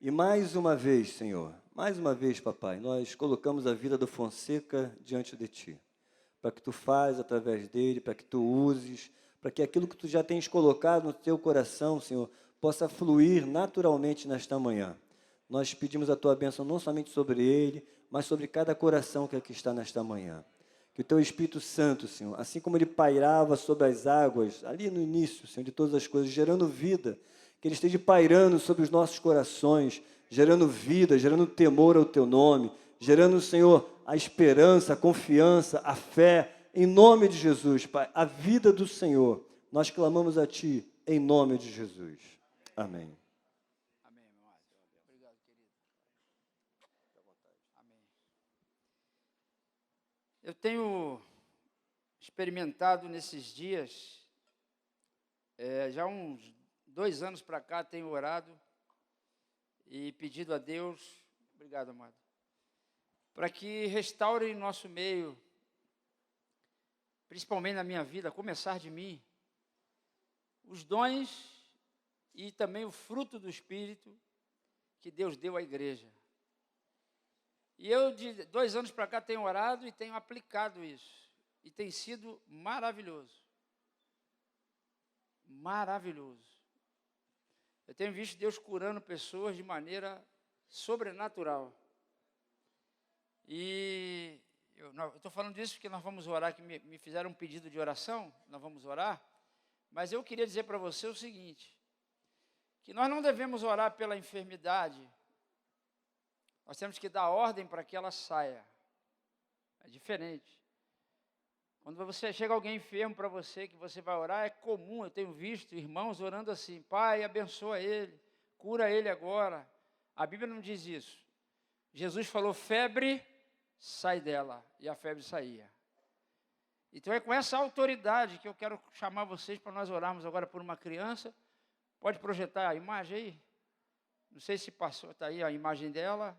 E mais uma vez, Senhor, mais uma vez, papai, nós colocamos a vida do Fonseca diante de Ti, para que Tu faz através dele, para que Tu uses, para que aquilo que Tu já tens colocado no Teu coração, Senhor, possa fluir naturalmente nesta manhã. Nós pedimos a Tua bênção não somente sobre ele, mas sobre cada coração que aqui está nesta manhã. Que o Teu Espírito Santo, Senhor, assim como ele pairava sobre as águas, ali no início, Senhor, de todas as coisas, gerando vida, que ele esteja pairando sobre os nossos corações, gerando vida, gerando temor ao Teu nome, gerando, Senhor, a esperança, a confiança, a fé, em nome de Jesus, Pai, a vida do Senhor. Nós clamamos a Ti, em nome de Jesus. Amém. Amém, meu amado. Obrigado, querido. Amém. Eu tenho experimentado nesses dias, já uns 2 anos para cá, tenho orado e pedido a Deus, obrigado, amado, para que restaure em nosso meio, principalmente na minha vida, a começar de mim, os dons e também o fruto do Espírito que Deus deu à igreja. E eu, de 2 anos para cá, tenho orado e tenho aplicado isso. E tem sido maravilhoso. Maravilhoso. Eu tenho visto Deus curando pessoas de maneira sobrenatural. E eu estou falando disso porque nós vamos orar, que me fizeram um pedido de oração, nós vamos orar. Mas eu queria dizer para você o seguinte, que nós não devemos orar pela enfermidade, nós temos que dar ordem para que ela saia. É diferente. Quando você chega alguém enfermo para você, que você vai orar, é comum, eu tenho visto irmãos orando assim, Pai, abençoa ele, cura ele agora. A Bíblia não diz isso. Jesus falou, febre, sai dela, e a febre saía. Então é com essa autoridade que eu quero chamar vocês para nós orarmos agora por uma criança. Pode projetar a imagem aí? Não sei se passou, está aí a imagem dela.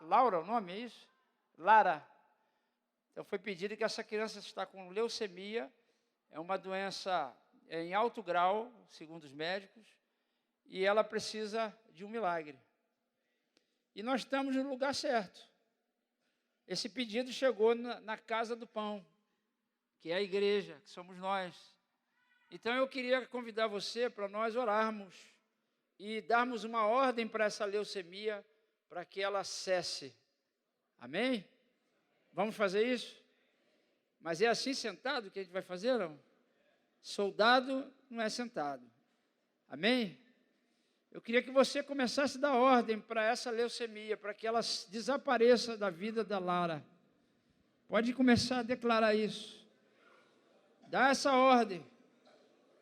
Laura o nome, é isso? Lara. Então foi pedido que essa criança está com leucemia, é uma doença em alto grau, segundo os médicos, e ela precisa de um milagre. E nós estamos no lugar certo. Esse pedido chegou na casa do pão, que é a igreja, que somos nós. Então eu queria convidar você para nós orarmos e darmos uma ordem para essa leucemia, para que ela cesse. Amém? Vamos fazer isso? Mas é assim sentado que a gente vai fazer, não? Soldado não é sentado. Amém? Eu queria que você começasse a dar ordem para essa leucemia, para que ela desapareça da vida da Lara. Pode começar a declarar isso. Dá essa ordem.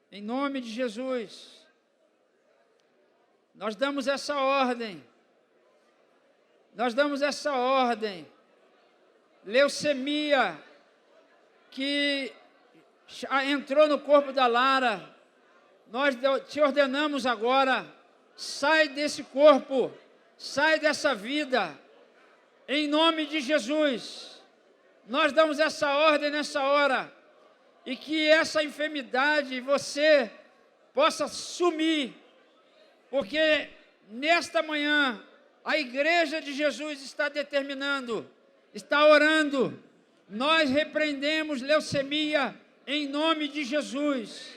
Em nome de Jesus. Nós damos essa ordem. Nós damos essa ordem. Leucemia que entrou no corpo da Lara. Nós te ordenamos agora, sai desse corpo, sai dessa vida. Em nome de Jesus. Nós damos essa ordem nessa hora. E que essa enfermidade você possa sumir, porque nesta manhã a igreja de Jesus está determinando, está orando, nós repreendemos leucemia em nome de Jesus,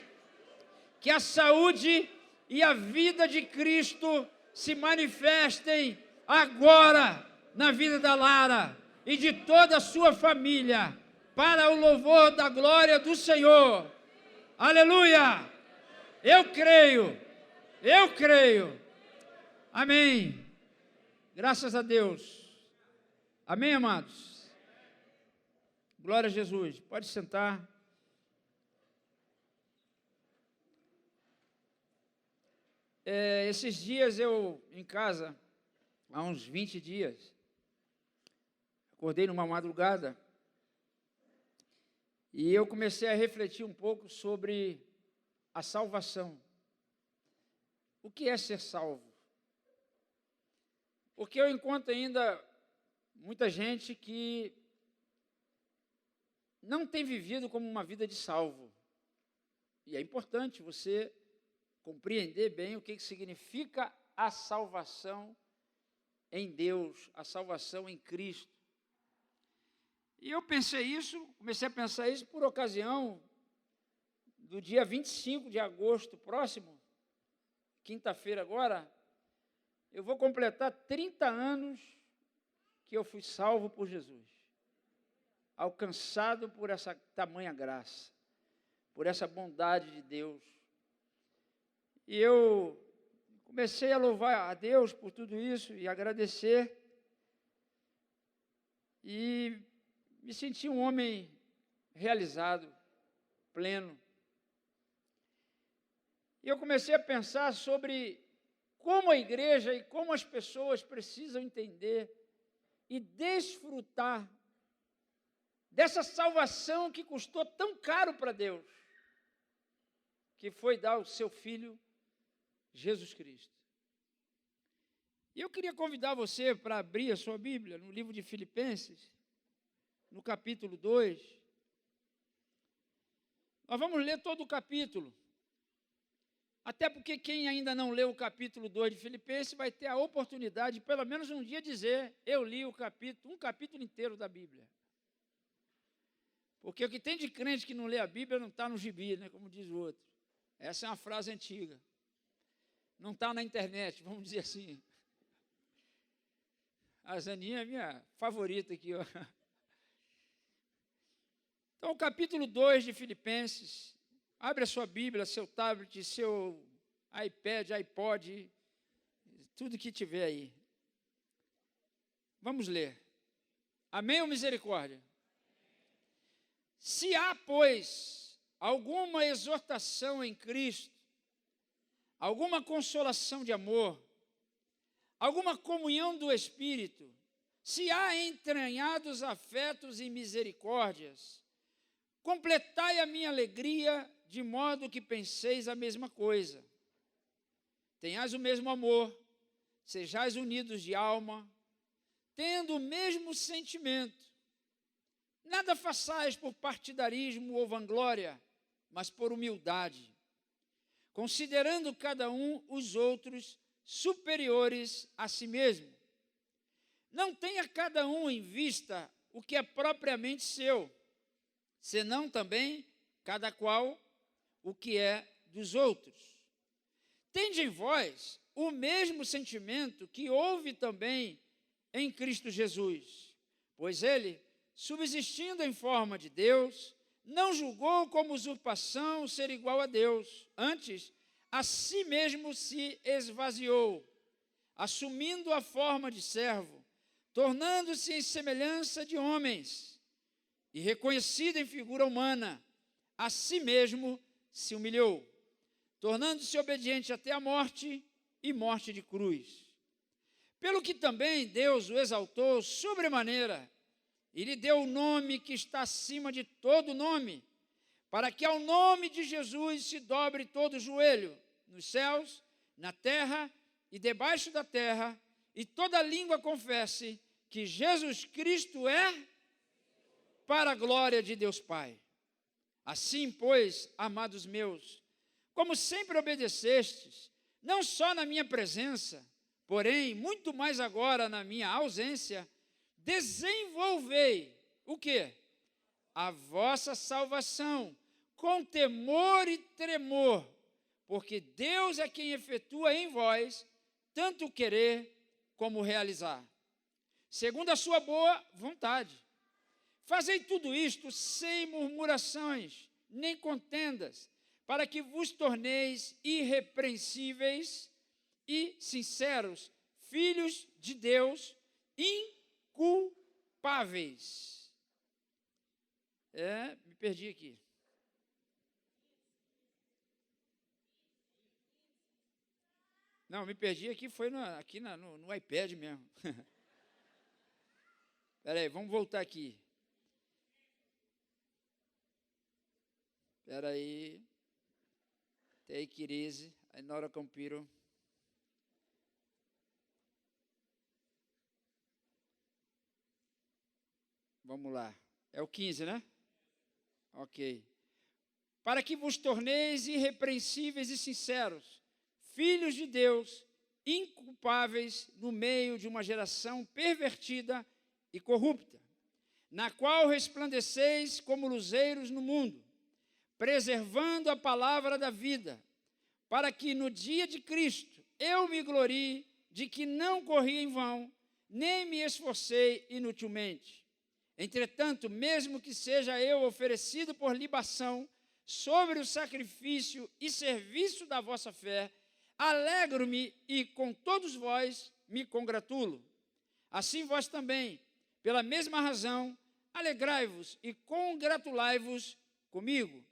que a saúde e a vida de Cristo se manifestem agora na vida da Lara e de toda a sua família, para o louvor da glória do Senhor. Aleluia! Eu creio. Amém. Graças a Deus. Amém, amados? Glória a Jesus. Pode sentar. Esses dias eu, em casa, há uns 20 dias, acordei numa madrugada, e eu comecei a refletir um pouco sobre a salvação. O que é ser salvo? Porque eu encontro ainda muita gente que não tem vivido como uma vida de salvo. E é importante você compreender bem o que significa a salvação em Deus, a salvação em Cristo. E eu comecei a pensar isso por ocasião do dia 25 de agosto próximo, quinta-feira agora, eu vou completar 30 anos que eu fui salvo por Jesus, alcançado por essa tamanha graça, por essa bondade de Deus. E eu comecei a louvar a Deus por tudo isso e agradecer, e me senti um homem realizado, pleno. E eu comecei a pensar sobre como a igreja e como as pessoas precisam entender e desfrutar dessa salvação que custou tão caro para Deus, que foi dar o seu Filho, Jesus Cristo. E eu queria convidar você para abrir a sua Bíblia no livro de Filipenses, no capítulo 2. Nós vamos ler todo o capítulo. Até porque quem ainda não leu o capítulo 2 de Filipenses vai ter a oportunidade de, pelo menos um dia, dizer: eu li um capítulo inteiro da Bíblia. Porque o que tem de crente que não lê a Bíblia não está no gibi, né, como diz o outro. Essa é uma frase antiga. Não está na internet, vamos dizer assim. A Zaninha é minha favorita aqui, ó. Então, o capítulo 2 de Filipenses. Abre a sua Bíblia, seu tablet, seu iPad, iPod, tudo que tiver aí. Vamos ler. Amém ou misericórdia? Se há, pois, alguma exortação em Cristo, alguma consolação de amor, alguma comunhão do Espírito, se há entranhados afetos e misericórdias, completai a minha alegria, de modo que penseis a mesma coisa. Tenhais o mesmo amor, sejais unidos de alma, tendo o mesmo sentimento. Nada façais por partidarismo ou vanglória, mas por humildade, considerando cada um os outros superiores a si mesmo. Não tenha cada um em vista o que é propriamente seu, senão também cada qual o que é dos outros. Tende em vós o mesmo sentimento que houve também em Cristo Jesus, pois ele, subsistindo em forma de Deus, não julgou como usurpação ser igual a Deus, antes a si mesmo se esvaziou, assumindo a forma de servo, tornando-se em semelhança de homens, e reconhecido em figura humana, a si mesmo se humilhou, tornando-se obediente até a morte e morte de cruz. Pelo que também Deus o exaltou sobremaneira e lhe deu o nome que está acima de todo nome, para que ao nome de Jesus se dobre todo o joelho, nos céus, na terra e debaixo da terra, e toda língua confesse que Jesus Cristo é, para a glória de Deus Pai. Assim, pois, amados meus, como sempre obedecestes, não só na minha presença, porém, muito mais agora na minha ausência, desenvolvei o quê? A vossa salvação, com temor e tremor, porque Deus é quem efetua em vós, tanto querer como realizar, segundo a sua boa vontade. Fazei tudo isto sem murmurações, nem contendas, para que vos torneis irrepreensíveis e sinceros, filhos de Deus, inculpáveis. Me perdi aqui. Não, me perdi aqui, foi no iPad mesmo. Espera aí, vamos voltar aqui. Espera aí. Take it easy. I not a computer. Vamos lá. É o 15, né? Ok. Para que vos torneis irrepreensíveis e sinceros, filhos de Deus, inculpáveis no meio de uma geração pervertida e corrupta, na qual resplandeceis como luzeiros no mundo, preservando a palavra da vida, para que no dia de Cristo eu me glorie de que não corri em vão, nem me esforcei inutilmente. Entretanto, mesmo que seja eu oferecido por libação sobre o sacrifício e serviço da vossa fé, alegro-me e com todos vós me congratulo. Assim vós também, pela mesma razão, alegrai-vos e congratulai-vos comigo.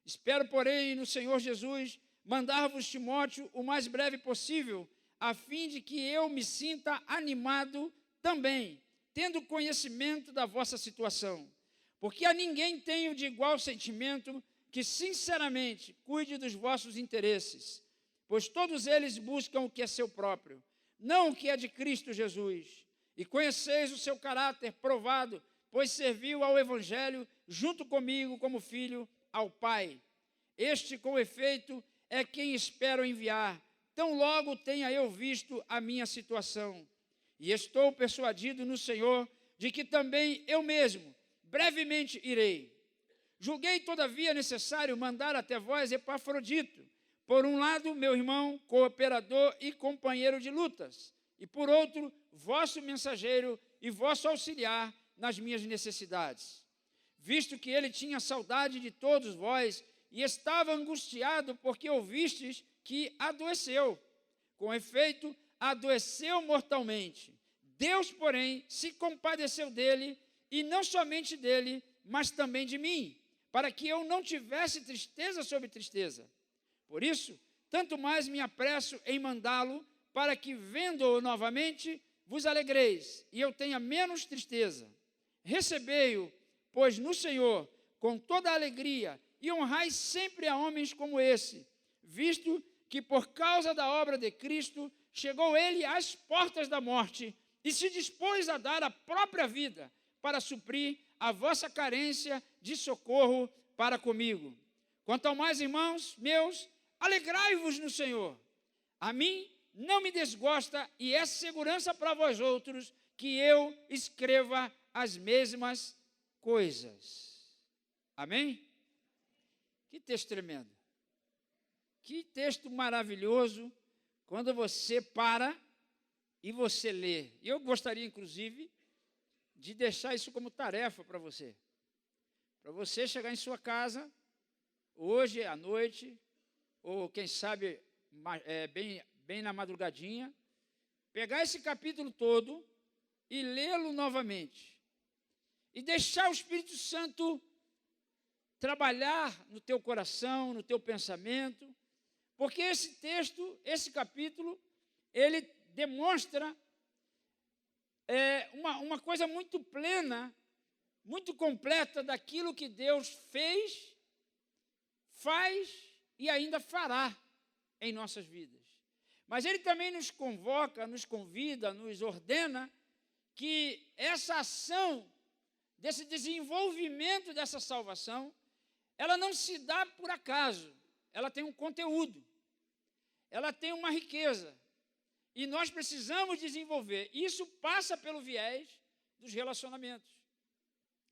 Espero, porém, no Senhor Jesus, mandar-vos Timóteo o mais breve possível, a fim de que eu me sinta animado também, tendo conhecimento da vossa situação. Porque a ninguém tenho de igual sentimento que, sinceramente, cuide dos vossos interesses, pois todos eles buscam o que é seu próprio, não o que é de Cristo Jesus. E conheceis o seu caráter provado, pois serviu ao Evangelho junto comigo como filho ao Pai. Este, com efeito, é quem espero enviar, tão logo tenha eu visto a minha situação. E estou persuadido no Senhor de que também eu mesmo brevemente irei. Julguei, todavia, necessário mandar até vós Epafrodito, por um lado, meu irmão, cooperador e companheiro de lutas, e por outro, vosso mensageiro e vosso auxiliar nas minhas necessidades. Visto que ele tinha saudade de todos vós e estava angustiado porque ouvistes que adoeceu. Com efeito, adoeceu mortalmente. Deus, porém, se compadeceu dele, e não somente dele, mas também de mim, para que eu não tivesse tristeza sobre tristeza. Por isso, tanto mais me apresso em mandá-lo, para que, vendo-o novamente, vos alegreis, e eu tenha menos tristeza. Recebei-o, pois, no Senhor, com toda a alegria, e honrai sempre a homens como esse, visto que, por causa da obra de Cristo, chegou ele às portas da morte, e se dispôs a dar a própria vida, para suprir a vossa carência de socorro para comigo. Quanto ao mais, irmãos meus, alegrai-vos no Senhor. A mim não me desgosta, e é segurança para vós outros, que eu escreva as mesmas coisas. Amém? Que texto tremendo. Que texto maravilhoso, quando você para e você lê. Eu gostaria, inclusive, de deixar isso como tarefa para você. Para você chegar em sua casa, hoje à noite, ou quem sabe bem na madrugadinha, pegar esse capítulo todo e lê-lo novamente. E deixar o Espírito Santo trabalhar no teu coração, no teu pensamento, porque esse texto, esse capítulo, ele demonstra uma coisa muito plena, muito completa daquilo que Deus fez, faz e ainda fará em nossas vidas. Mas ele também nos convoca, nos convida, nos ordena que essa ação, desse desenvolvimento dessa salvação, ela não se dá por acaso, ela tem um conteúdo, ela tem uma riqueza, e nós precisamos desenvolver. Isso passa pelo viés dos relacionamentos.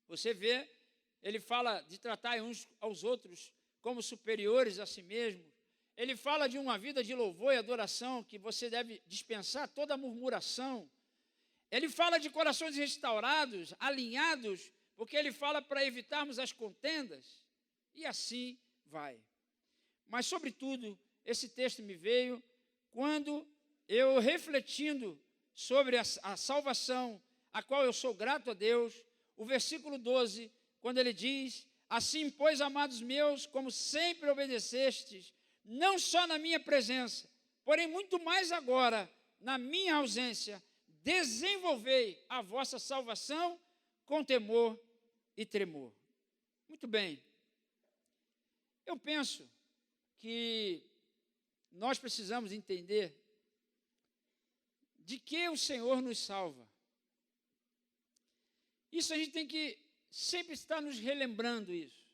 Você vê, ele fala de tratar uns aos outros como superiores a si mesmos. Ele fala de uma vida de louvor e adoração, que você deve dispensar toda murmuração. Ele fala de corações restaurados, alinhados, porque ele fala para evitarmos as contendas, e assim vai. Mas, sobretudo, esse texto me veio quando eu, refletindo sobre a salvação, a qual eu sou grato a Deus, o versículo 12, quando ele diz: assim, pois, amados meus, como sempre obedecestes, não só na minha presença, porém muito mais agora, na minha ausência, desenvolvei a vossa salvação com temor e tremor. Muito bem. Eu penso que nós precisamos entender de que o Senhor nos salva. Isso a gente tem que sempre estar nos relembrando isso.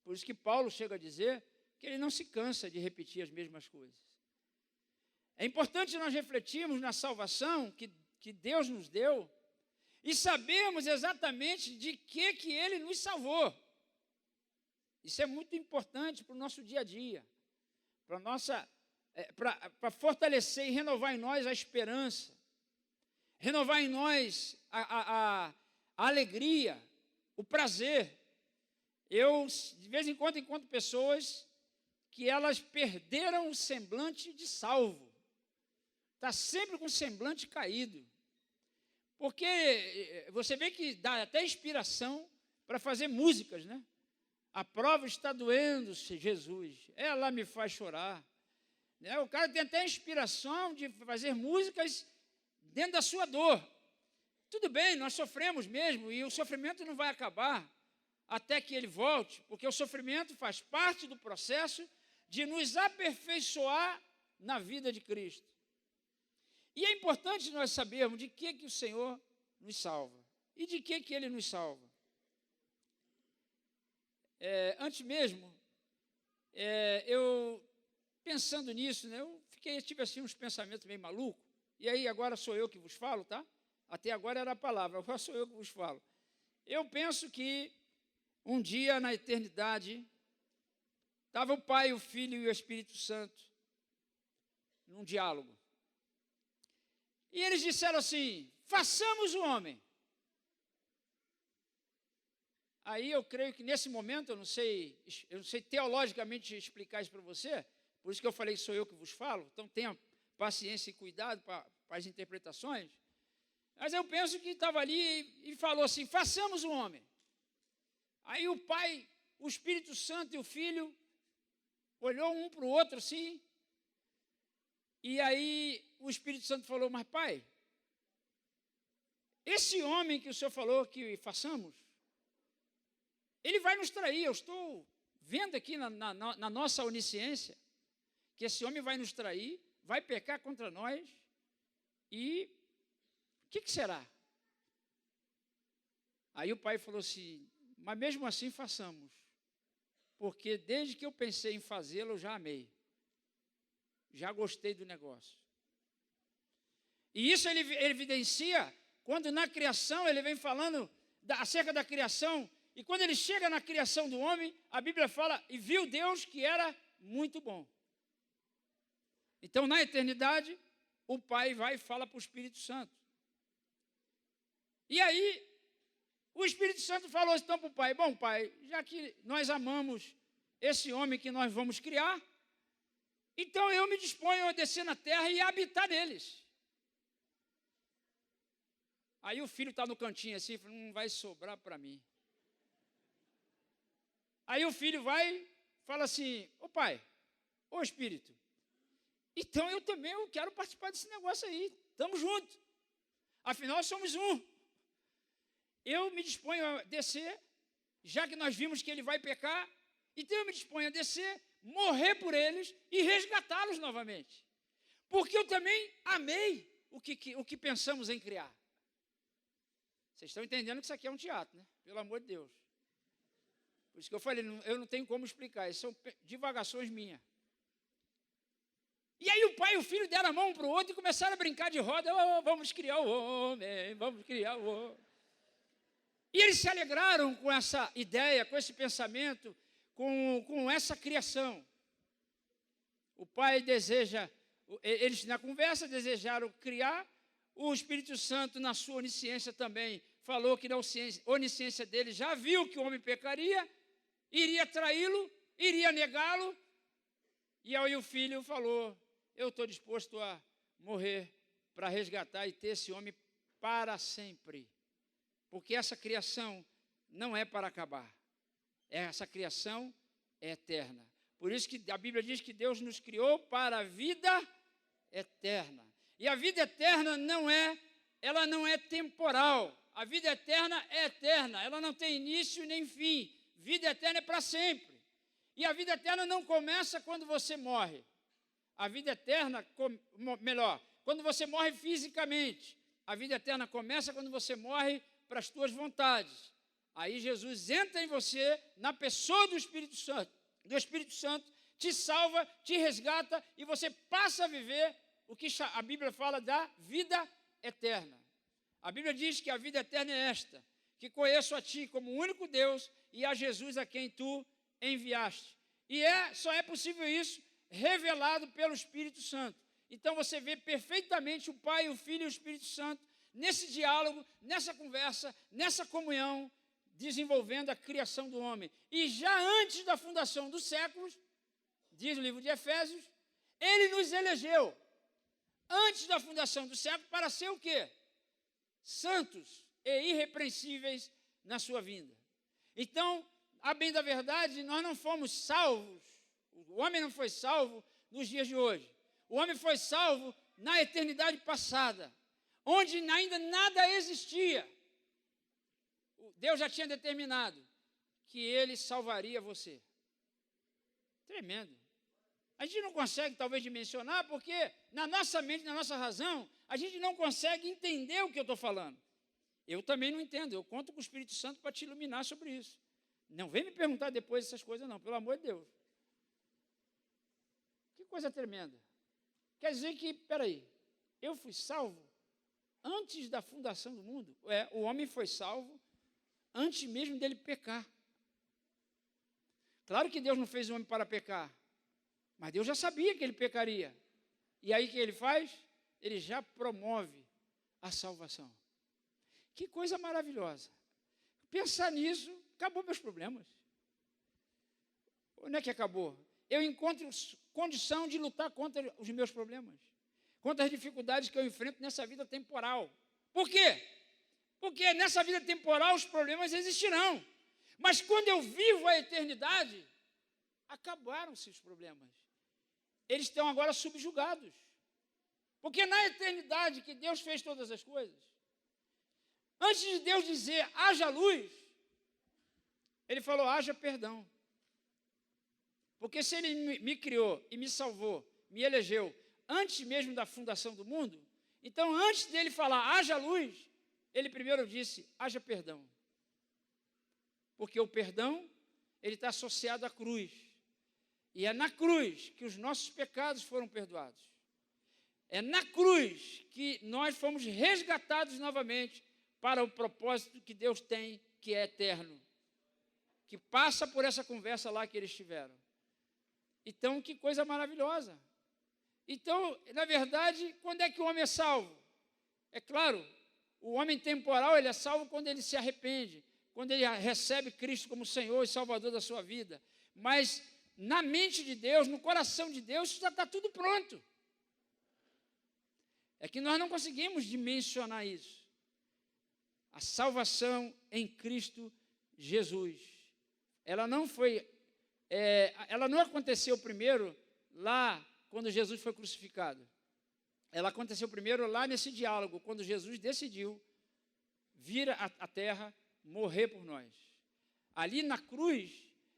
Por isso que Paulo chega a dizer que ele não se cansa de repetir as mesmas coisas. É importante nós refletirmos na salvação que Deus nos deu e sabermos exatamente de que Ele nos salvou. Isso é muito importante para o nosso dia a dia, para fortalecer e renovar em nós a esperança, renovar em nós a alegria, o prazer. Eu, de vez em quando, encontro pessoas que elas perderam o semblante de salvo. Está sempre com o semblante caído. Porque você vê que dá até inspiração para fazer músicas, né? A prova está doendo, Jesus, ela me faz chorar. Né? O cara tem até inspiração de fazer músicas dentro da sua dor. Tudo bem, nós sofremos mesmo, e o sofrimento não vai acabar até que ele volte, porque o sofrimento faz parte do processo de nos aperfeiçoar na vida de Cristo. E é importante nós sabermos de que o Senhor nos salva. E de que Ele nos salva. Antes mesmo, eu pensando nisso, né, tive assim uns pensamentos meio malucos, e aí agora sou eu que vos falo, tá? Até agora era a palavra, agora sou eu que vos falo. Eu penso que um dia na eternidade, estava o Pai, o Filho e o Espírito Santo num diálogo. E eles disseram assim: façamos o homem. Aí eu creio que nesse momento, eu não sei teologicamente explicar isso para você, por isso que eu falei que sou eu que vos falo, então tenha paciência e cuidado para as interpretações. Mas eu penso que estava ali e falou assim: façamos o homem. Aí o Pai, o Espírito Santo e o Filho olhou um para o outro assim, e aí o Espírito Santo falou: mas Pai, esse homem que o Senhor falou que façamos, ele vai nos trair. Eu estou vendo aqui na nossa onisciência que esse homem vai nos trair, vai pecar contra nós, e o que será? Aí o Pai falou assim: mas mesmo assim façamos, porque desde que eu pensei em fazê-lo, eu já amei, já gostei do negócio. E isso ele evidencia quando na criação ele vem falando acerca da criação, e quando ele chega na criação do homem, a Bíblia fala: e viu Deus que era muito bom. Então, na eternidade, o Pai vai e fala para o Espírito Santo. E aí, o Espírito Santo falou então para o Pai: bom, Pai, já que nós amamos esse homem que nós vamos criar, então eu me disponho a descer na terra e a habitar neles. Aí o filho está no cantinho assim, não vai sobrar para mim. Aí o filho vai, fala assim: ô Pai, ô Espírito, então eu também quero participar desse negócio aí, estamos juntos, afinal somos um. Eu me disponho a descer, já que nós vimos que ele vai pecar, então eu me disponho a descer, morrer por eles e resgatá-los novamente. Porque eu também amei o que pensamos em criar. Vocês estão entendendo que isso aqui é um teatro, né? Pelo amor de Deus. Por isso que eu falei, eu não tenho como explicar, isso são divagações minhas. E aí o pai e o filho deram a mão um para o outro e começaram a brincar de roda: oh, vamos criar o homem, vamos criar o homem. E eles se alegraram com essa ideia, com esse pensamento, com essa criação. O pai deseja, eles na conversa desejaram criar, o Espírito Santo na sua onisciência também falou que na onisciência dele já viu que o homem pecaria, iria traí-lo, iria negá-lo, e aí o filho falou: eu estou disposto a morrer para resgatar e ter esse homem para sempre. Porque essa criação não é para acabar. Essa criação é eterna. Por isso que a Bíblia diz que Deus nos criou para a vida eterna. E a vida eterna não é temporal. A vida eterna é eterna. Ela não tem início nem fim. Vida eterna é para sempre. E a vida eterna não começa quando você morre. A vida eterna, quando você morre fisicamente. A vida eterna começa quando você morre para as tuas vontades. Aí Jesus entra em você na pessoa do Espírito Santo. Do Espírito Santo te salva, te resgata e você passa a viver o que a Bíblia fala da vida eterna. A Bíblia diz que a vida eterna é esta, que conheço a Ti como o único Deus e a Jesus a quem Tu enviaste. E só é possível isso revelado pelo Espírito Santo. Então você vê perfeitamente o Pai, o Filho e o Espírito Santo nesse diálogo, nessa conversa, nessa comunhão, desenvolvendo a criação do homem. E já antes da fundação dos séculos, diz o livro de Efésios, Ele nos elegeu, antes da fundação do século, para ser o quê? Santos e irrepreensíveis na sua vinda. Então, a bem da verdade, nós não fomos salvos, o homem não foi salvo nos dias de hoje. O homem foi salvo na eternidade passada, onde ainda nada existia. Deus já tinha determinado que Ele salvaria você. Tremendo. A gente não consegue, talvez, dimensionar, porque na nossa mente, na nossa razão, a gente não consegue entender o que eu estou falando. Eu também não entendo. Eu conto com o Espírito Santo para te iluminar sobre isso. Não vem me perguntar depois essas coisas, não, pelo amor de Deus. Que coisa tremenda. Quer dizer que, peraí, eu fui salvo antes da fundação do mundo? O homem foi salvo antes mesmo dele pecar. Claro que Deus não fez o homem para pecar, mas Deus já sabia que ele pecaria. E aí o que ele faz? Ele já promove a salvação. Que coisa maravilhosa. Pensar nisso, acabou meus problemas. Onde é que acabou? Eu encontro condição de lutar contra os meus problemas, contra as dificuldades que eu enfrento nessa vida temporal. Por quê? Porque nessa vida temporal os problemas existirão. Mas quando eu vivo a eternidade, acabaram-se os problemas. Eles estão agora subjugados. Porque na eternidade que Deus fez todas as coisas, antes de Deus dizer, haja luz, Ele falou, haja perdão. Porque se Ele me criou e me salvou, me elegeu, antes mesmo da fundação do mundo, então antes dele falar, haja luz, Ele primeiro disse, haja perdão. Porque o perdão, ele está associado à cruz. E é na cruz que os nossos pecados foram perdoados. É na cruz que nós fomos resgatados novamente para o propósito que Deus tem, que é eterno. Que passa por essa conversa lá que eles tiveram. Então, que coisa maravilhosa. Então, na verdade, quando é que o homem é salvo? É claro, o homem temporal, ele é salvo quando ele se arrepende, quando ele recebe Cristo como Senhor e Salvador da sua vida. Mas na mente de Deus, no coração de Deus, isso já está tudo pronto. É que nós não conseguimos dimensionar isso. A salvação em Cristo Jesus. Ela não aconteceu primeiro lá quando Jesus foi crucificado. Ela aconteceu primeiro lá nesse diálogo, quando Jesus decidiu vir à terra, morrer por nós. Ali na cruz,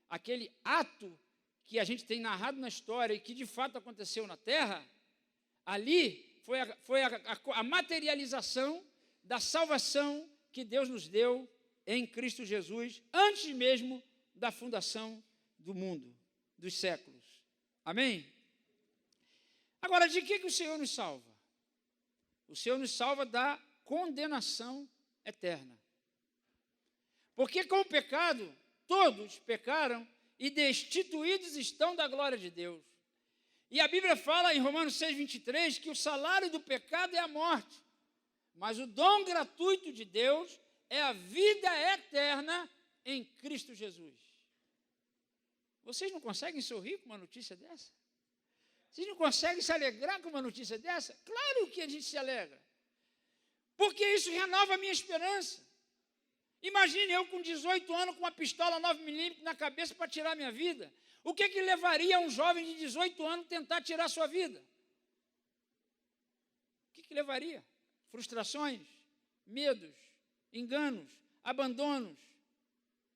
aquele ato que a gente tem narrado na história e que de fato aconteceu na terra, ali foi a materialização da salvação que Deus nos deu em Cristo Jesus, antes mesmo da fundação do mundo, dos séculos. Amém? Agora, de que o Senhor nos salva? O Senhor nos salva da condenação eterna. Porque com o pecado, todos pecaram e destituídos estão da glória de Deus. E a Bíblia fala em Romanos 6,23 que o salário do pecado é a morte, mas o dom gratuito de Deus é a vida eterna em Cristo Jesus. Vocês não conseguem sorrir com uma notícia dessa? Vocês não conseguem se alegrar com uma notícia dessa? Claro que a gente se alegra, porque isso renova a minha esperança. Imagine eu com 18 anos com uma pistola 9mm na cabeça para tirar minha vida. O que levaria um jovem de 18 anos tentar tirar sua vida? O que levaria? Frustrações, medos, enganos, abandonos,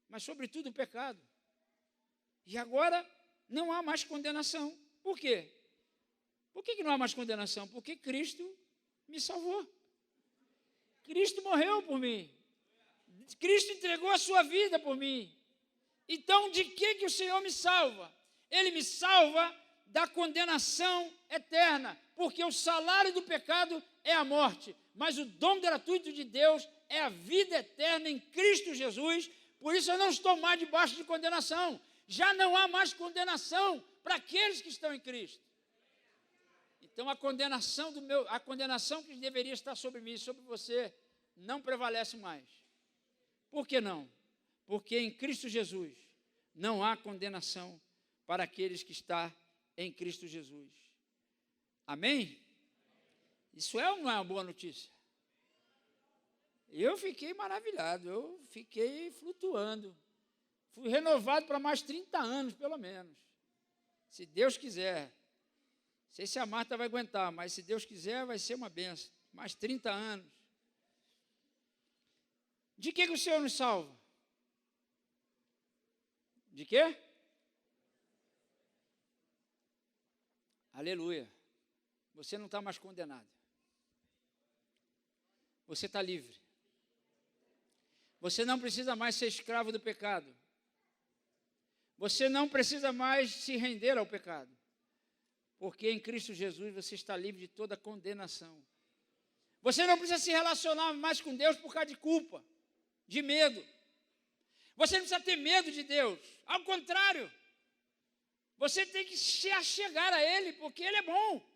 mas sobretudo o pecado. E agora não há mais condenação. Por quê? Por que não há mais condenação? Porque Cristo me salvou. Cristo morreu por mim. Cristo entregou a sua vida por mim. Então, de que o Senhor me salva? Ele me salva da condenação eterna, porque o salário do pecado é a morte, mas o dom gratuito de Deus é a vida eterna em Cristo Jesus. Por isso eu não estou mais debaixo de condenação. Já não há mais condenação para aqueles que estão em Cristo. Então a condenação que deveria estar sobre mim e sobre você não prevalece mais. Por que não? Porque em Cristo Jesus não há condenação para aqueles que estão em Cristo Jesus. Amém? Isso é ou não é uma boa notícia? Eu fiquei maravilhado, eu fiquei flutuando. Fui renovado para mais 30 anos, pelo menos. Se Deus quiser. Não sei se a Marta vai aguentar, mas se Deus quiser, vai ser uma benção. Mais 30 anos. De que o Senhor nos salva? De quê? Aleluia. Você não está mais condenado. Você está livre. Você não precisa mais ser escravo do pecado. Você não precisa mais se render ao pecado. Porque em Cristo Jesus você está livre de toda condenação. Você não precisa se relacionar mais com Deus por causa de culpa, de medo. Você não precisa ter medo de Deus. Ao contrário, você tem que se achegar a Ele, porque Ele é bom.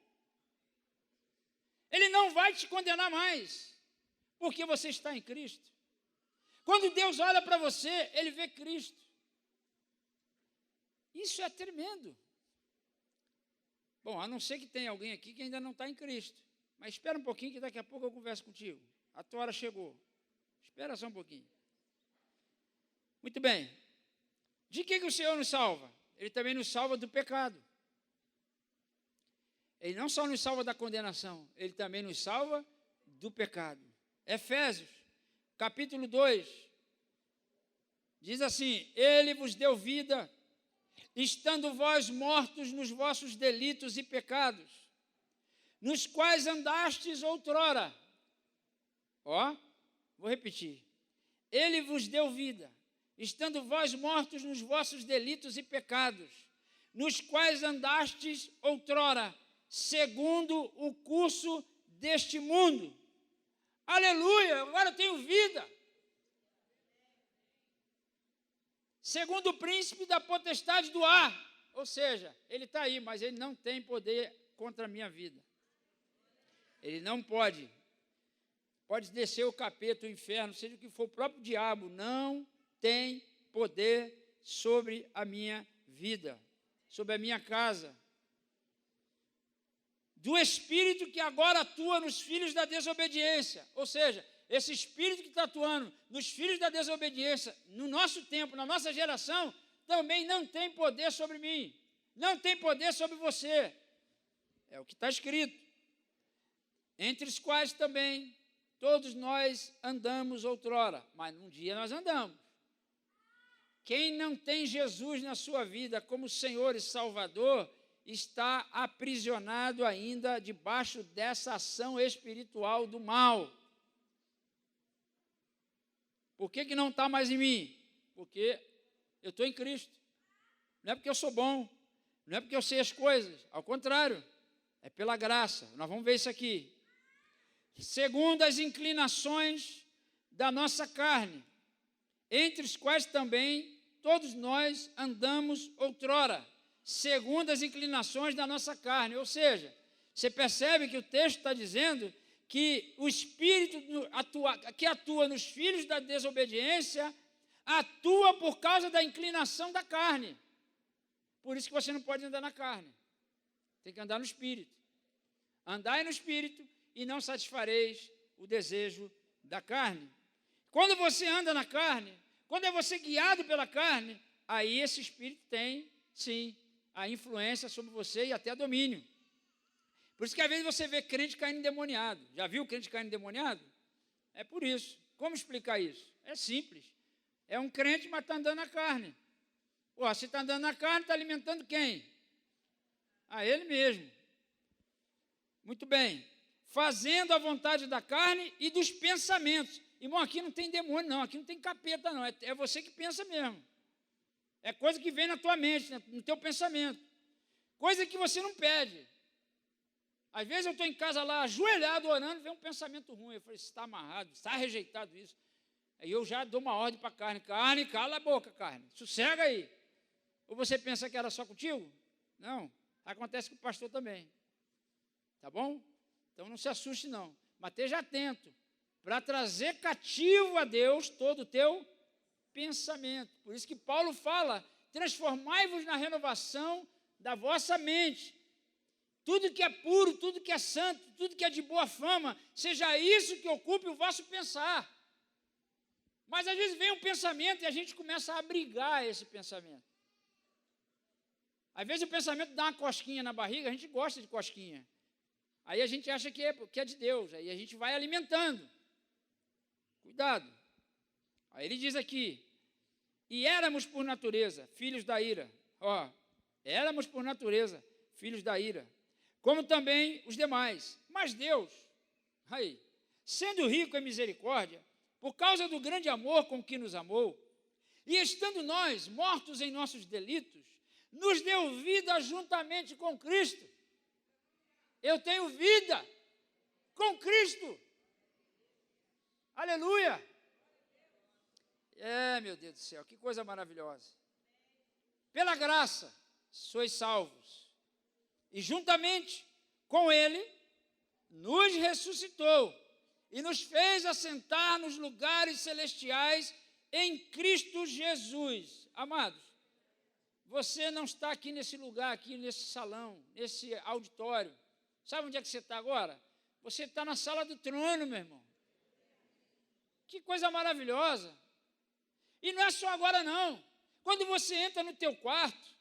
Ele não vai te condenar mais, porque você está em Cristo. Quando Deus olha para você, Ele vê Cristo. Isso é tremendo. Bom, a não ser que tenha alguém aqui que ainda não está em Cristo. Mas espera um pouquinho que daqui a pouco eu converso contigo. A tua hora chegou. Espera só um pouquinho. Muito bem. De que o Senhor nos salva? Ele também nos salva do pecado. Ele não só nos salva da condenação, Ele também nos salva do pecado. Efésios, capítulo 2, diz assim: Ele vos deu vida, estando vós mortos nos vossos delitos e pecados, nos quais andastes outrora. Vou repetir. Ele vos deu vida, estando vós mortos nos vossos delitos e pecados, nos quais andastes outrora, segundo o curso deste mundo. Aleluia, agora eu tenho vida. Segundo o príncipe da potestade do ar. Ou seja, ele está aí, mas ele não tem poder contra a minha vida. Ele não pode. Pode descer o capeta, o inferno, seja o que for, o próprio diabo não tem poder sobre a minha vida, sobre a minha casa. Do espírito que agora atua nos filhos da desobediência. Ou seja, esse espírito que está atuando nos filhos da desobediência, no nosso tempo, na nossa geração, também não tem poder sobre mim, não tem poder sobre você. É o que está escrito. Entre os quais também todos nós andamos outrora, mas um dia nós andamos. Quem não tem Jesus na sua vida como Senhor e Salvador, está aprisionado ainda debaixo dessa ação espiritual do mal. Por que não está mais em mim? Porque eu estou em Cristo. Não é porque eu sou bom, não é porque eu sei as coisas, ao contrário, é pela graça. Nós vamos ver isso aqui. Segundo as inclinações da nossa carne, entre os quais também todos nós andamos outrora, segundo as inclinações da nossa carne. Ou seja, você percebe que o texto está dizendo que o espírito que atua nos filhos da desobediência atua por causa da inclinação da carne. Por isso que você não pode andar na carne. Tem que andar no espírito. Andai no espírito e não satisfareis o desejo da carne. Quando você anda na carne, quando é você guiado pela carne, aí esse espírito tem, sim, a influência sobre você e até domínio. Por isso que às vezes você vê crente caindo endemoniado. Já viu crente caindo endemoniado? É por isso. Como explicar isso? É simples. É um crente, mas está andando na carne. Se está andando na carne, está alimentando quem? A ele mesmo. Muito bem. Fazendo a vontade da carne e dos pensamentos. Irmão, aqui não tem demônio, não. Aqui não tem capeta, não. É você que pensa mesmo. É coisa que vem na tua mente, no teu pensamento. Coisa que você não pede. Às vezes eu estou em casa lá, ajoelhado, orando, vem um pensamento ruim. Eu falei, está amarrado, está rejeitado isso. Aí eu já dou uma ordem para a carne. Carne, cala a boca, carne. Sossega aí. Ou você pensa que era só contigo? Não. Acontece com o pastor também. Tá bom? Então não se assuste não. Mas esteja atento para trazer cativo a Deus todo o teu pensamento. Por isso que Paulo fala, transformai-vos na renovação da vossa mente. Tudo que é puro, tudo que é santo, tudo que é de boa fama, seja isso que ocupe o vosso pensar. Mas às vezes vem um pensamento e a gente começa a abrigar esse pensamento. Às vezes o pensamento dá uma cosquinha na barriga, a gente gosta de cosquinha. Aí a gente acha que é de Deus, aí a gente vai alimentando. Cuidado. Aí ele diz aqui, e éramos por natureza filhos da ira. Ó, éramos por natureza filhos da ira, como também os demais. Mas Deus, aí, sendo rico em misericórdia, por causa do grande amor com que nos amou, e estando nós mortos em nossos delitos, nos deu vida juntamente com Cristo. Eu tenho vida com Cristo. Aleluia! Meu Deus do céu, que coisa maravilhosa. Pela graça, sois salvos. E juntamente com Ele, nos ressuscitou e nos fez assentar nos lugares celestiais em Cristo Jesus. Amados, você não está aqui nesse lugar, aqui nesse salão, nesse auditório. Sabe onde é que você está agora? Você está na sala do trono, meu irmão. Que coisa maravilhosa. E não é só agora, não. Quando você entra no teu quarto,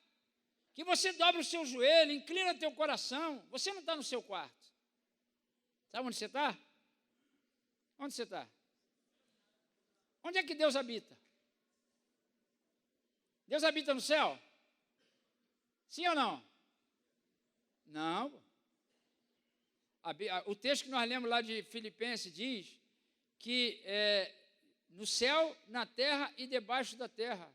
que você dobra o seu joelho, inclina o teu coração, você não está no seu quarto. Sabe onde você está? Onde você está? Onde é que Deus habita? Deus habita no céu? Sim ou não? Não. O texto que nós lemos lá de Filipenses diz que no céu, na terra e debaixo da terra.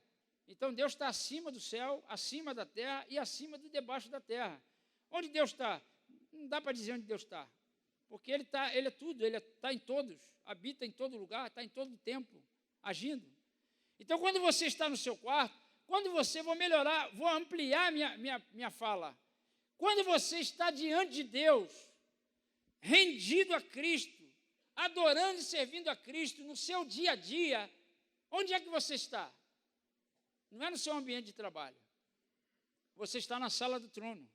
Então Deus está acima do céu, acima da terra e acima de debaixo da terra. Onde Deus está? Não dá para dizer onde Deus está. Porque Ele é tudo, Ele está em todos, habita em todo lugar, está em todo tempo, agindo. Então quando você está no seu quarto, vou ampliar minha fala. Quando você está diante de Deus, rendido a Cristo, adorando e servindo a Cristo no seu dia a dia, onde é que você está? Não é no seu ambiente de trabalho. Você está na sala do trono.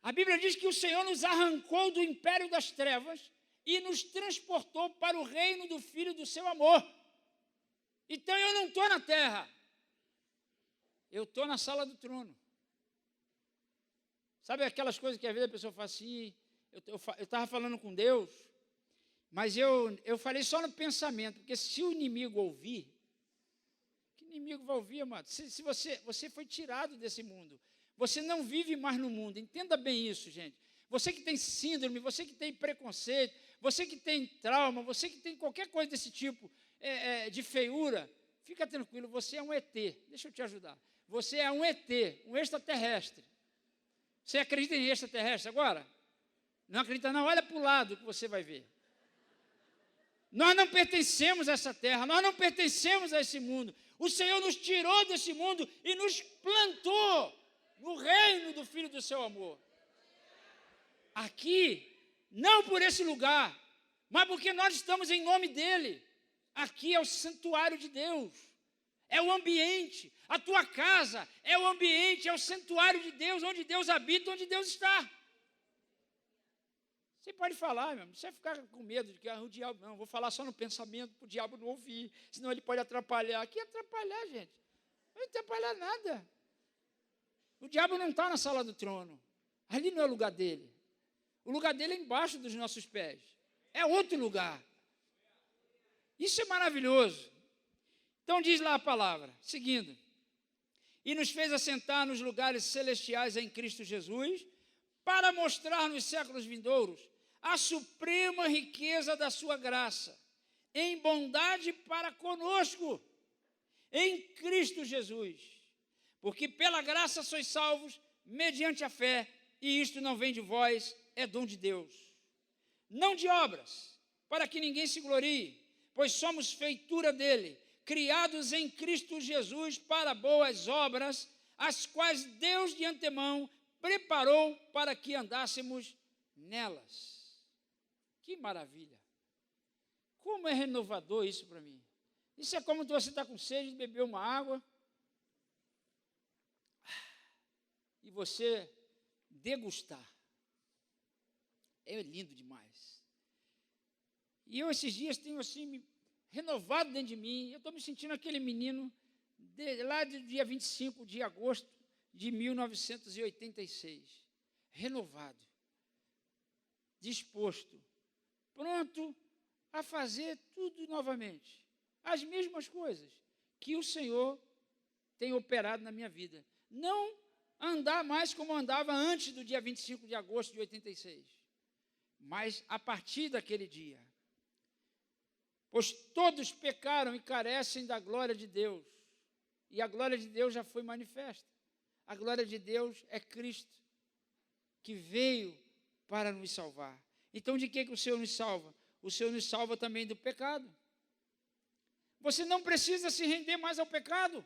A Bíblia diz que o Senhor nos arrancou do império das trevas e nos transportou para o reino do Filho do seu amor. Então eu não estou na terra. Eu estou na sala do trono. Sabe aquelas coisas que às vezes a pessoa fala assim, eu estava falando com Deus, mas eu falei só no pensamento, porque se o inimigo ouvir, que inimigo vai ouvir, amado? Se você foi tirado desse mundo, você não vive mais no mundo, entenda bem isso, gente. Você que tem síndrome, você que tem preconceito, você que tem trauma, você que tem qualquer coisa desse tipo, de feiura, fica tranquilo, você é um ET, deixa eu te ajudar. Você é um ET, um extraterrestre. Você acredita em extraterrestre agora? Não acredita não? Olha para o lado que você vai ver. Nós não pertencemos a essa terra, nós não pertencemos a esse mundo. O Senhor nos tirou desse mundo e nos plantou no reino do Filho do seu amor. Aqui, não por esse lugar, mas porque nós estamos em nome dEle. Aqui é o santuário de Deus, é o ambiente, a tua casa é o ambiente, é o santuário de Deus, onde Deus habita, onde Deus está. Você pode falar, meu, não precisa ficar com medo de que o diabo, não, vou falar só no pensamento para o diabo não ouvir, senão ele pode atrapalhar. Que atrapalhar, gente? Não vai atrapalhar nada. O diabo não está na sala do trono, ali não é o lugar dele. O lugar dele é embaixo dos nossos pés, é outro lugar. Isso é maravilhoso. Então diz lá a palavra, seguindo. E nos fez assentar nos lugares celestiais em Cristo Jesus, para mostrar nos séculos vindouros a suprema riqueza da sua graça, em bondade para conosco, em Cristo Jesus. Porque pela graça sois salvos, mediante a fé, e isto não vem de vós, é dom de Deus. Não de obras, para que ninguém se glorie, pois somos feitura dele, criados em Cristo Jesus para boas obras, as quais Deus de antemão preparou para que andássemos nelas. Que maravilha! Como é renovador isso para mim. Isso é como você está com sede de beber uma água e você degustar. É lindo demais. E eu esses dias tenho assim me renovado dentro de mim. Eu estou me sentindo aquele menino lá do dia 25 de agosto de 1986. Renovado, disposto, pronto a fazer tudo novamente. As mesmas coisas que o Senhor tem operado na minha vida. Não andar mais como andava antes do dia 25 de agosto de 86, mas a partir daquele dia. Pois todos pecaram e carecem da glória de Deus. E a glória de Deus já foi manifesta. A glória de Deus é Cristo, que veio para nos salvar. Então, de que o Senhor nos salva? O Senhor nos salva também do pecado. Você não precisa se render mais ao pecado.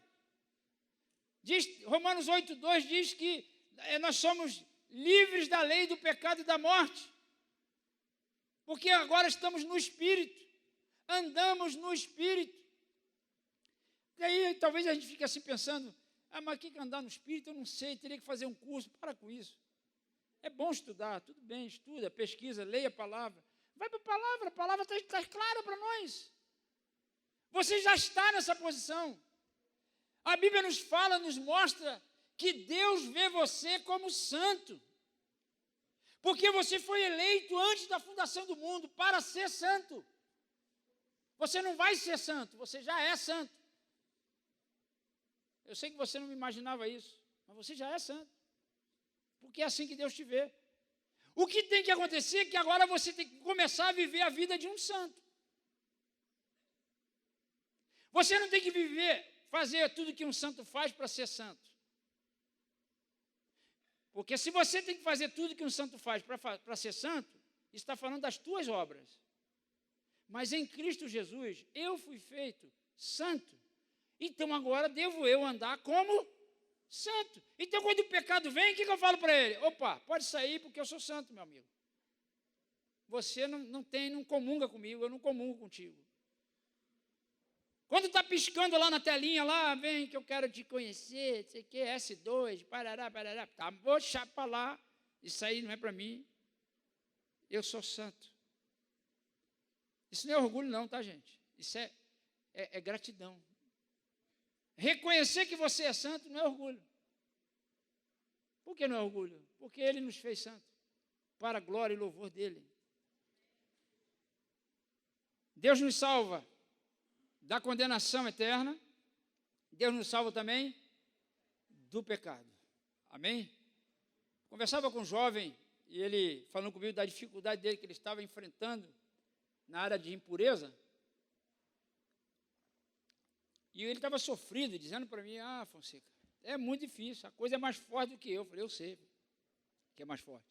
Romanos 8,2 diz que nós somos livres da lei do pecado e da morte. Porque agora estamos no Espírito. Andamos no Espírito. E aí talvez a gente fique assim pensando, mas o que é andar no Espírito? Eu não sei, teria que fazer um curso. Para com isso. É bom estudar, tudo bem, estuda, pesquisa, leia a palavra. Vai para a palavra está clara para nós. Você já está nessa posição. A Bíblia nos fala, nos mostra que Deus vê você como santo. Porque você foi eleito antes da fundação do mundo para ser santo. Você não vai ser santo, você já é santo. Eu sei que você não me imaginava isso, mas você já é santo. Porque é assim que Deus te vê. O que tem que acontecer é que agora você tem que começar a viver a vida de um santo. Você não tem que fazer tudo que um santo faz para ser santo. Porque se você tem que fazer tudo que um santo faz para ser santo, isso está falando das tuas obras. Mas em Cristo Jesus, eu fui feito santo. Então agora devo eu andar como santo. Então quando o pecado vem, o que eu falo para ele? Opa, pode sair porque eu sou santo, meu amigo. Você não comunga comigo, eu não comungo contigo. Quando está piscando lá na telinha, lá, vem que eu quero te conhecer, sei que, S2, parará, tá, vou deixar para lá, isso aí não é para mim, eu sou santo. Isso não é orgulho não, tá, gente? Isso é gratidão. Reconhecer que você é santo não é orgulho. Por que não é orgulho? Porque Ele nos fez santo, para a glória e louvor dEle. Deus nos salva da condenação eterna, Deus nos salva também do pecado. Amém? Conversava com um jovem, e ele falando comigo da dificuldade dele que ele estava enfrentando na área de impureza. E ele estava sofrido, dizendo para mim, Fonseca, é muito difícil, a coisa é mais forte do que eu. Eu falei, eu sei que é mais forte.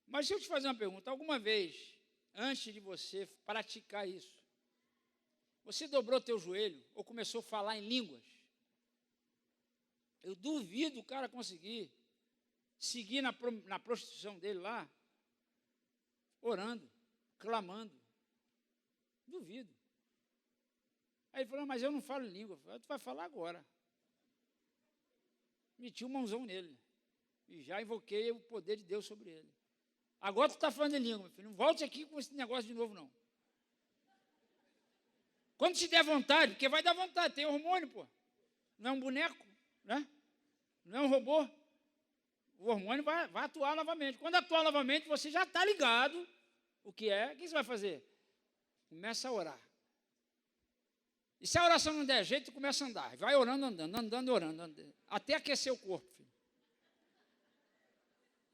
Mas se eu te fazer uma pergunta, alguma vez, antes de você praticar isso, você dobrou teu joelho ou começou a falar em línguas? Eu duvido o cara conseguir seguir na prostituição dele lá, orando, clamando. Duvido. Aí ele falou, mas eu não falo em língua. Eu falei, tu vai falar agora. Meti um mãozão nele. E já invoquei o poder de Deus sobre ele. Agora tu está falando em língua, meu filho. Não volte aqui com esse negócio de novo, não. Quando te der vontade, porque vai dar vontade, tem hormônio, pô. Não é um boneco, né? Não é um robô. O hormônio vai atuar novamente. Quando atuar novamente, você já está ligado. O que você vai fazer? Começa a orar. E se a oração não der jeito, começa a andar. Vai orando, andando, orando. Até aquecer o corpo, filho.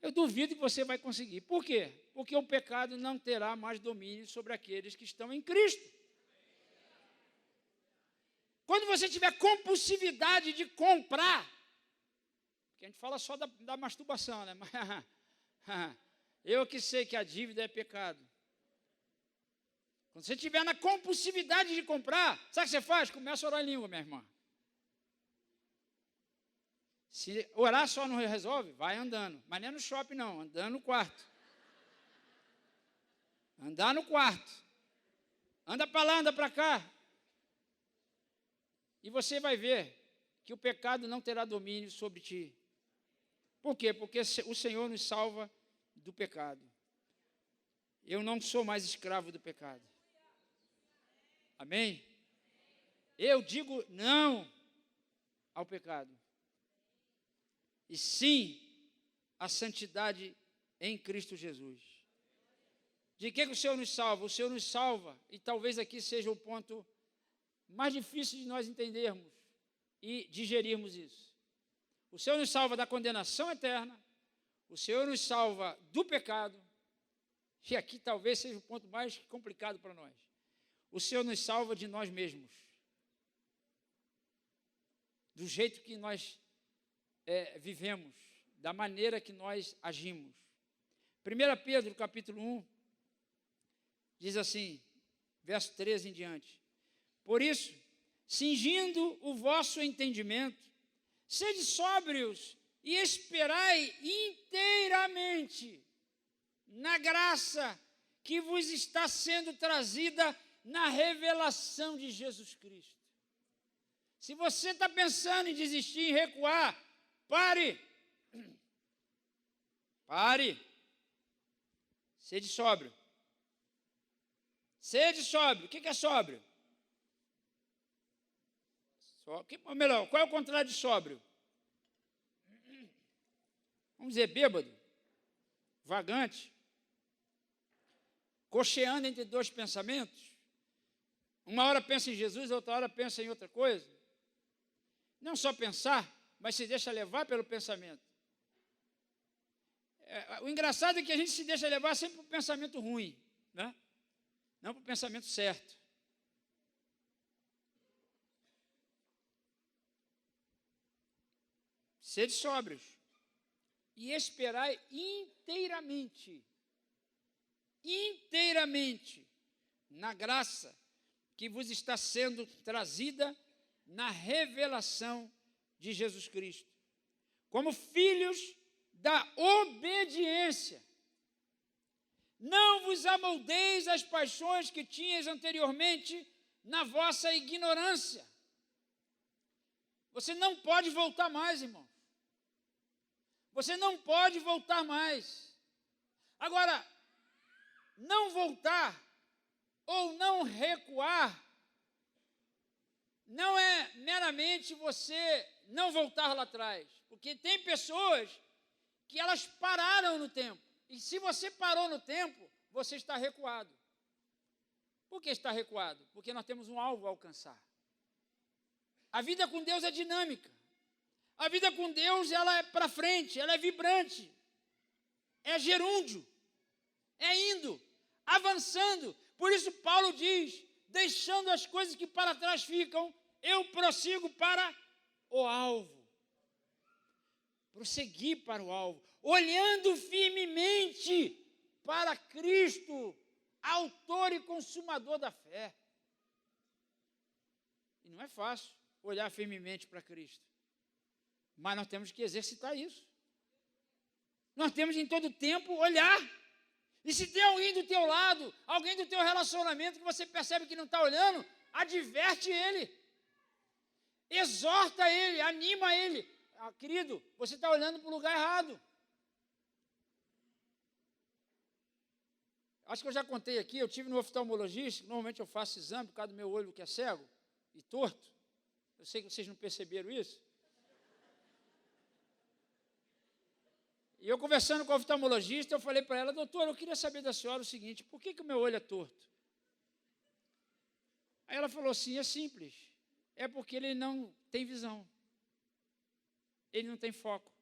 Eu duvido que você vai conseguir. Por quê? Porque o pecado não terá mais domínio sobre aqueles que estão em Cristo. Quando você tiver compulsividade de comprar, Porque a gente fala só da masturbação, né? Mas, eu que sei que a dívida é pecado. Quando você estiver na compulsividade de comprar, sabe o que você faz? Começa a orar em língua, minha irmã. Se orar só não resolve, vai andando. Mas não é no shopping, não. Andando no quarto. Andar no quarto. Anda para lá, anda para cá. E você vai ver que o pecado não terá domínio sobre ti. Por quê? Porque o Senhor nos salva do pecado. Eu não sou mais escravo do pecado. Amém? Eu digo não ao pecado. E sim à santidade em Cristo Jesus. De que o Senhor nos salva? O Senhor nos salva, e talvez aqui seja o ponto mais difícil de nós entendermos e digerirmos isso. O Senhor nos salva da condenação eterna, o Senhor nos salva do pecado, e aqui talvez seja o ponto mais complicado para nós. O Senhor nos salva de nós mesmos, do jeito que nós vivemos, da maneira que nós agimos. 1 Pedro, capítulo 1, diz assim, verso 13 em diante. Por isso, cingindo o vosso entendimento, sede sóbrios e esperai inteiramente na graça que vos está sendo trazida na revelação de Jesus Cristo. Se você está pensando em desistir, em recuar, pare. Pare. Sede sóbrio. Sede sóbrio. O que é sóbrio? Ou melhor, qual é o contrário de sóbrio? Vamos dizer, bêbado, vagante, cocheando entre dois pensamentos. Uma hora pensa em Jesus, outra hora pensa em outra coisa. Não só pensar, mas se deixa levar pelo pensamento. O engraçado é que a gente se deixa levar sempre para o pensamento ruim, né? Não para o pensamento certo. Sede sóbrios e esperai inteiramente na graça que vos está sendo trazida na revelação de Jesus Cristo, como filhos da obediência. Não vos amoldeis às paixões que tinhas anteriormente na vossa ignorância. Você não pode voltar mais, irmão. Você não pode voltar mais. Agora, não voltar ou não recuar não é meramente você não voltar lá atrás. Porque tem pessoas que elas pararam no tempo. E se você parou no tempo, você está recuado. Por que está recuado? Porque nós temos um alvo a alcançar. A vida com Deus é dinâmica. A vida com Deus, ela é para frente, ela é vibrante, é gerúndio, é indo, avançando. Por isso Paulo diz, deixando as coisas que para trás ficam, eu prossigo para o alvo. Prosseguir para o alvo, olhando firmemente para Cristo, autor e consumador da fé. E não é fácil olhar firmemente para Cristo. Mas nós temos que exercitar isso. Nós temos em todo tempo olhar. E se tem alguém do teu lado, alguém do teu relacionamento que você percebe que não está olhando, adverte ele. Exorta ele, anima ele. Querido, você está olhando para o lugar errado. Acho que eu já contei aqui, eu tive no oftalmologista, normalmente eu faço exame por causa do meu olho que é cego e torto. Eu sei que vocês não perceberam isso. E eu conversando com a oftalmologista, eu falei para ela, doutora, eu queria saber da senhora o seguinte, por que o meu olho é torto? Aí ela falou assim, é simples, é porque ele não tem visão, ele não tem foco.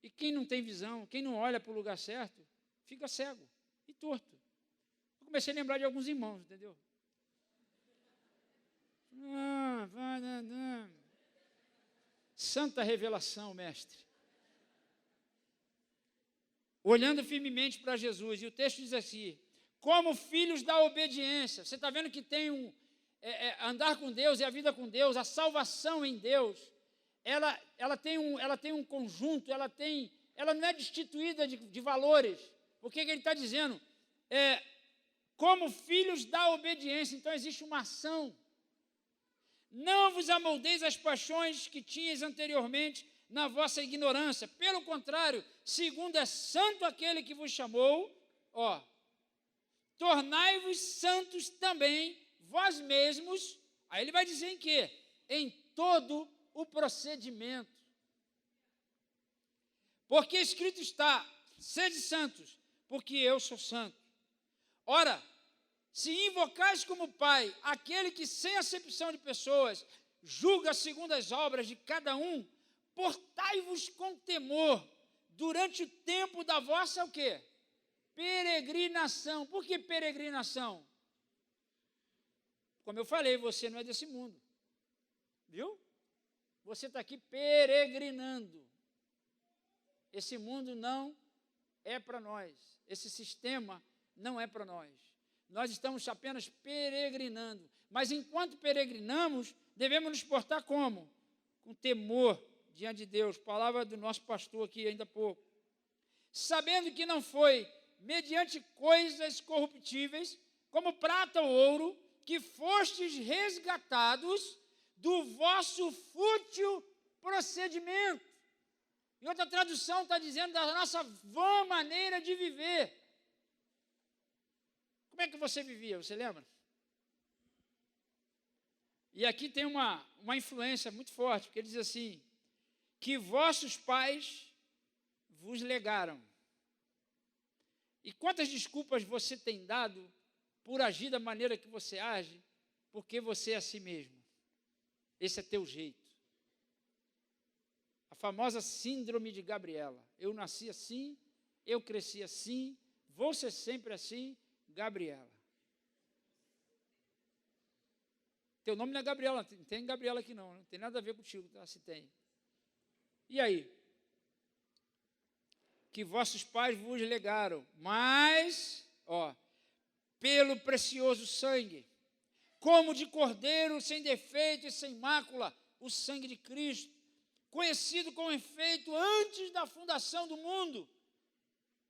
E quem não tem visão, quem não olha para o lugar certo, fica cego e torto. Eu comecei a lembrar de alguns irmãos, entendeu? santa revelação, mestre. Olhando firmemente para Jesus. E o texto diz assim, como filhos da obediência. Você está vendo que tem andar com Deus e a vida com Deus, a salvação em Deus, ela tem um conjunto, ela não é destituída de valores. O que ele está dizendo? Como filhos da obediência. Então existe uma ação. Não vos amoldeis às paixões que tinhas anteriormente na vossa ignorância. Pelo contrário, segundo é santo aquele que vos chamou, tornai-vos santos também vós mesmos. Aí ele vai dizer em quê? Em todo o procedimento. Porque escrito está, sede santos, porque eu sou santo. Ora, se invocais como Pai aquele que sem acepção de pessoas julga segundo as obras de cada um, portai-vos com temor durante o tempo da vossa o quê? Peregrinação. Por que peregrinação? Como eu falei, você não é desse mundo. Viu? Você está aqui peregrinando. Esse mundo não é para nós. Esse sistema não é para nós. Nós estamos apenas peregrinando. Mas enquanto peregrinamos, devemos nos portar como? Com temor diante de Deus. Palavra do nosso pastor aqui ainda há pouco. Sabendo que não foi mediante coisas corruptíveis, como prata ou ouro, que fostes resgatados do vosso fútil procedimento. Em outra tradução está dizendo da nossa vã maneira de viver. Como é que você vivia? Você lembra? E aqui tem uma influência muito forte, porque ele diz assim, que vossos pais vos legaram. E quantas desculpas você tem dado por agir da maneira que você age, porque você é assim mesmo. Esse é teu jeito. A famosa síndrome de Gabriela. Eu nasci assim, eu cresci assim, vou ser sempre assim, Gabriela. Teu nome não é Gabriela, não tem Gabriela aqui não tem nada a ver contigo, tá? Se tem. E aí? Que vossos pais vos legaram, mas, pelo precioso sangue, como de cordeiro sem defeito e sem mácula, o sangue de Cristo, conhecido com efeito antes da fundação do mundo.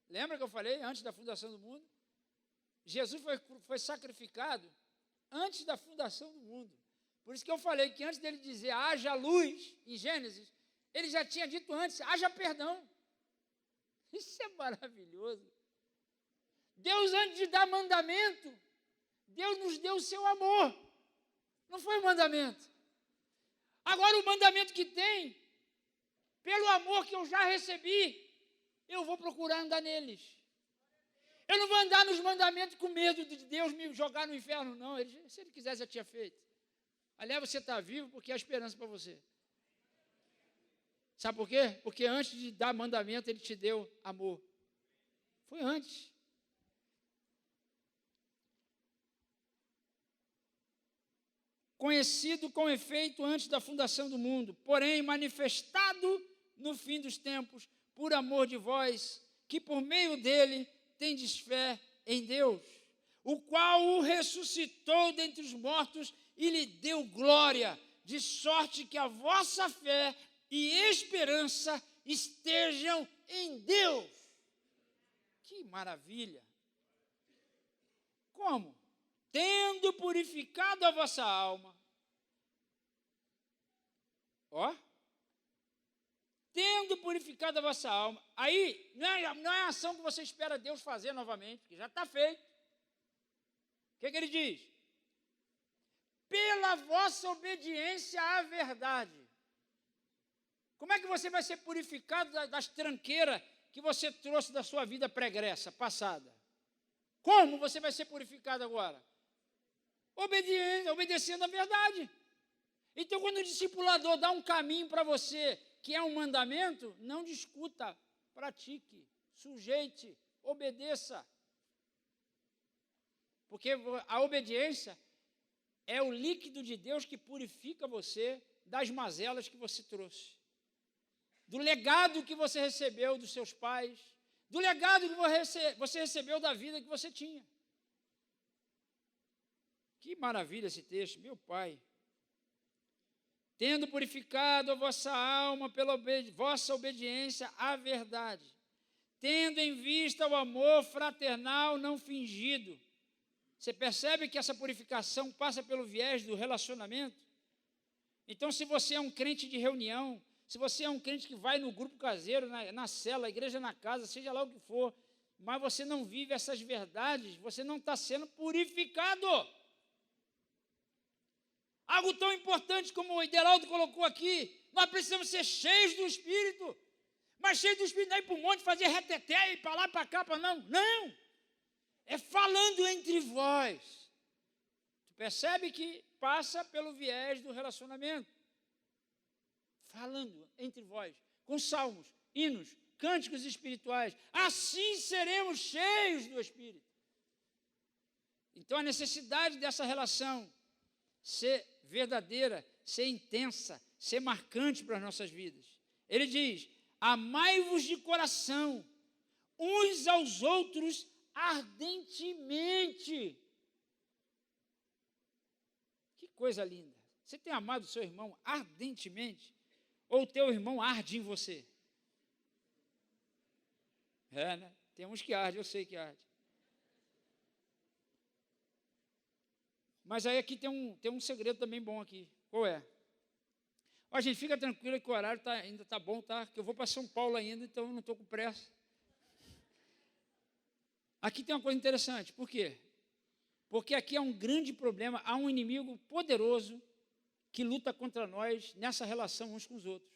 Lembra que eu falei antes da fundação do mundo? Jesus foi sacrificado antes da fundação do mundo. Por isso que eu falei que antes dele dizer haja luz, em Gênesis, ele já tinha dito antes, haja perdão. Isso é maravilhoso. Deus, antes de dar mandamento, Deus nos deu o seu amor. Não foi o mandamento. Agora o mandamento que tem, pelo amor que eu já recebi, eu vou procurar andar neles. Eu não vou andar nos mandamentos com medo de Deus me jogar no inferno, não. Se ele quisesse, já tinha feito. Aliás, você está vivo porque há esperança para você. Sabe por quê? Porque antes de dar mandamento, ele te deu amor. Foi antes. Conhecido com efeito antes da fundação do mundo, porém manifestado no fim dos tempos, por amor de vós, que por meio dele tendes fé em Deus, o qual o ressuscitou dentre os mortos e lhe deu glória, de sorte que a vossa fé e esperança estejam em Deus. Que maravilha! Como? Tendo purificado a vossa alma. Tendo purificado a vossa alma. Aí, não é a ação que você espera Deus fazer novamente, porque já está feito. O que ele diz? Pela vossa obediência à verdade. Como é que você vai ser purificado das tranqueiras que você trouxe da sua vida pregressa, passada? Como você vai ser purificado agora? Obedecendo a verdade. Então, quando o discipulador dá um caminho para você, que é um mandamento, não discuta, pratique, sujeite, obedeça. Porque a obediência é o líquido de Deus que purifica você das mazelas que você trouxe. do legado que você recebeu dos seus pais, do legado que você recebeu da vida que você tinha. Que maravilha esse texto, meu Pai. Tendo purificado a vossa alma pela vossa obediência à verdade, tendo em vista o amor fraternal não fingido. Você percebe que essa purificação passa pelo viés do relacionamento? Então, se você é um crente de reunião, se você é um crente que vai no grupo caseiro, na cela, igreja na casa, seja lá o que for, mas você não vive essas verdades, você não está sendo purificado. Algo tão importante como o Ideraldo colocou aqui, nós precisamos ser cheios do Espírito. Mas cheios do Espírito não é ir para um monte fazer reteté, ir para lá, para cá, para não. Não! É falando entre vós. Tu percebe que passa pelo viés do relacionamento. Falando entre vós, com salmos, hinos, cânticos espirituais. Assim seremos cheios do Espírito. Então a necessidade dessa relação ser verdadeira, ser intensa, ser marcante para as nossas vidas. Ele diz: amai-vos de coração, uns aos outros ardentemente. Que coisa linda. Você tem amado o seu irmão ardentemente? Ou o teu irmão arde em você? É, né? Tem uns que ardem, eu sei que arde. Mas aí aqui tem um segredo também bom aqui. Qual é? Ó, gente, fica tranquilo que o horário ainda está bom, tá? Que eu vou para São Paulo ainda, então eu não estou com pressa. Aqui tem uma coisa interessante. Por quê? Porque aqui há um grande problema, há um inimigo poderoso que luta contra nós nessa relação uns com os outros,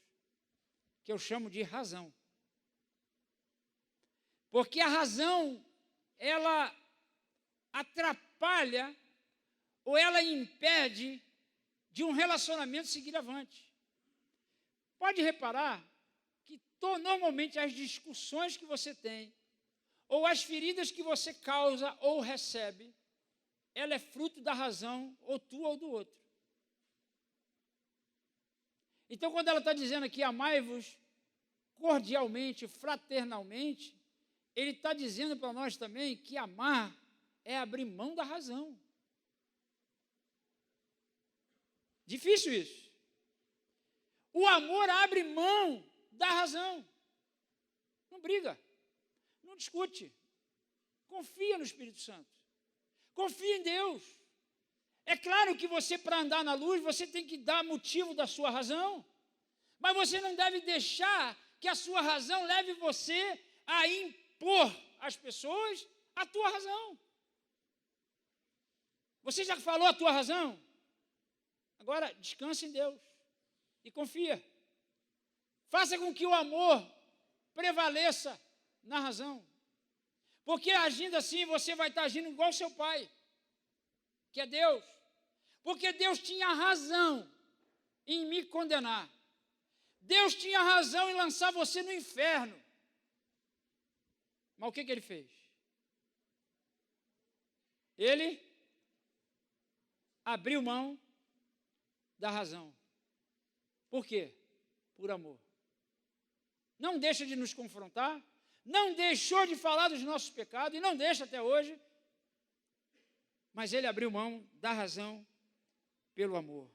que eu chamo de razão. Porque a razão, ela atrapalha ou ela impede de um relacionamento seguir avante. Pode reparar que normalmente as discussões que você tem, ou as feridas que você causa ou recebe, ela é fruto da razão, ou tua ou do outro. Então, quando ela está dizendo aqui, amai-vos cordialmente, fraternalmente, ele está dizendo para nós também que amar é abrir mão da razão. Difícil isso. O amor abre mão da razão. Não briga, não discute. Confia no Espírito Santo. Confia em Deus. É claro que você, para andar na luz, você tem que dar motivo da sua razão, mas você não deve deixar que a sua razão leve você a impor às pessoas a tua razão. Você já falou a tua razão? Agora, descanse em Deus e confia. Faça com que o amor prevaleça na razão. Porque agindo assim, você vai estar agindo igual seu pai, que é Deus. Porque Deus tinha razão em me condenar. Deus tinha razão em lançar você no inferno. Mas o que ele fez? Ele abriu mão da razão. Por quê? Por amor. Não deixa de nos confrontar, não deixou de falar dos nossos pecados, e não deixa até hoje, mas ele abriu mão da razão pelo amor.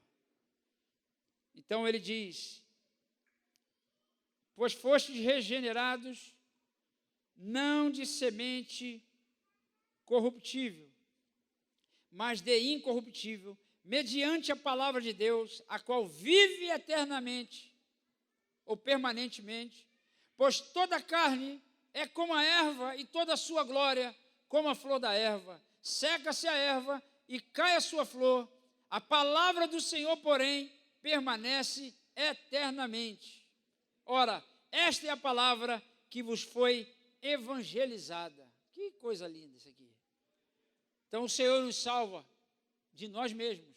Então ele diz: pois fostes regenerados, não de semente corruptível, mas de incorruptível, mediante a palavra de Deus, a qual vive eternamente, ou permanentemente, pois toda a carne é como a erva, e toda a sua glória como a flor da erva. Seca-se a erva e cai a sua flor, a palavra do Senhor, porém, permanece eternamente. Ora, esta é a palavra que vos foi evangelizada. Que coisa linda isso aqui. Então o Senhor nos salva de nós mesmos.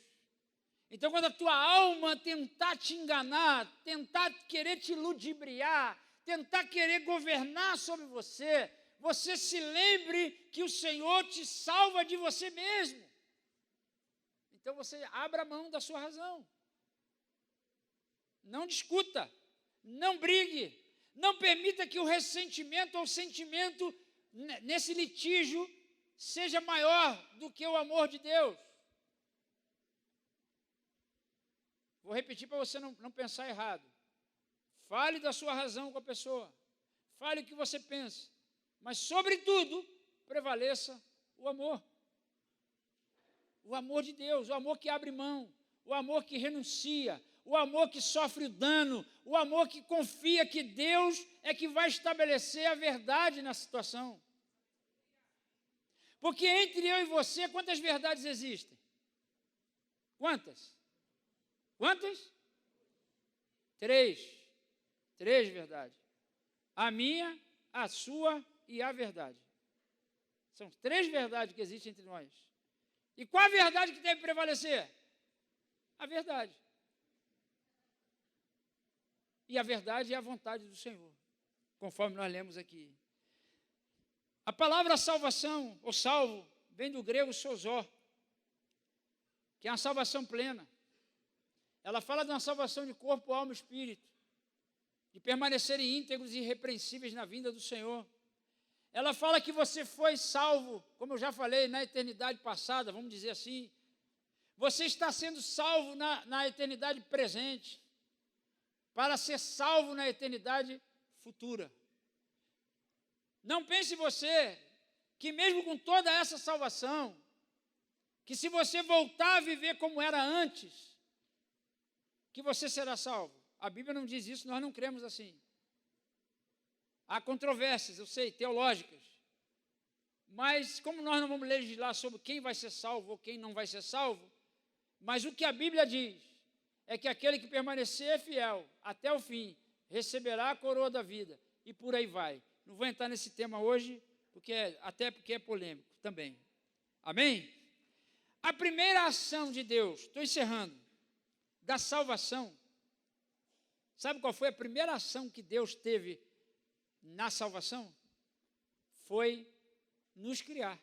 Então, quando a tua alma tentar te enganar, tentar querer te ludibriar, tentar querer governar sobre você, você se lembre que o Senhor te salva de você mesmo. Então você abra mão da sua razão. Não discuta, não brigue, não permita que o ressentimento ou o sentimento nesse litígio seja maior do que o amor de Deus. Vou repetir para você não pensar errado. Fale da sua razão com a pessoa. Fale o que você pensa. Mas, sobretudo, prevaleça o amor. O amor de Deus, o amor que abre mão, o amor que renuncia, o amor que sofre o dano, o amor que confia que Deus é que vai estabelecer a verdade na situação. Porque entre eu e você, quantas verdades existem? Quantas? Quantas? 3. 3 verdades. A minha, a sua e a verdade. São 3 verdades que existem entre nós. E qual a verdade que deve prevalecer? A verdade. E a verdade é a vontade do Senhor, conforme nós lemos aqui. A palavra salvação, ou salvo, vem do grego sozó, que é uma salvação plena. Ela fala de uma salvação de corpo, alma e espírito, de permanecerem íntegros e irrepreensíveis na vinda do Senhor. Ela fala que você foi salvo, como eu já falei, na eternidade passada, vamos dizer assim. Você está sendo salvo na eternidade presente, para ser salvo na eternidade futura. Não pense você que mesmo com toda essa salvação, que se você voltar a viver como era antes, que você será salvo. A Bíblia não diz isso, nós não cremos assim. Há controvérsias, eu sei, teológicas. Mas como nós não vamos legislar sobre quem vai ser salvo ou quem não vai ser salvo, mas o que a Bíblia diz é que aquele que permanecer fiel até o fim receberá a coroa da vida e por aí vai. Não vou entrar nesse tema hoje, até porque é polêmico também. Amém? A primeira ação de Deus, estou encerrando, da salvação. Sabe qual foi a primeira ação que Deus teve na salvação? Foi nos criar.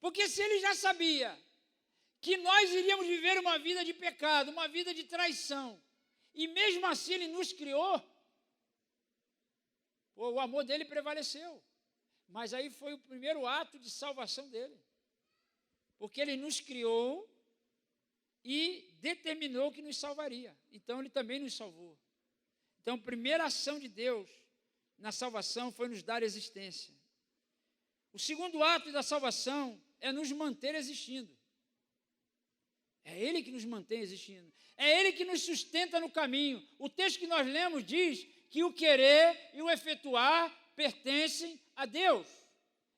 Porque se Ele já sabia que nós iríamos viver uma vida de pecado, uma vida de traição, e mesmo assim Ele nos criou, o amor dele prevaleceu. Mas aí foi o primeiro ato de salvação dele. Porque Ele nos criou e determinou que nos salvaria. Então Ele também nos salvou. Então a primeira ação de Deus na salvação foi nos dar existência. O segundo ato da salvação é nos manter existindo. É Ele que nos mantém existindo. É Ele que nos sustenta no caminho. O texto que nós lemos diz que o querer e o efetuar pertencem a Deus.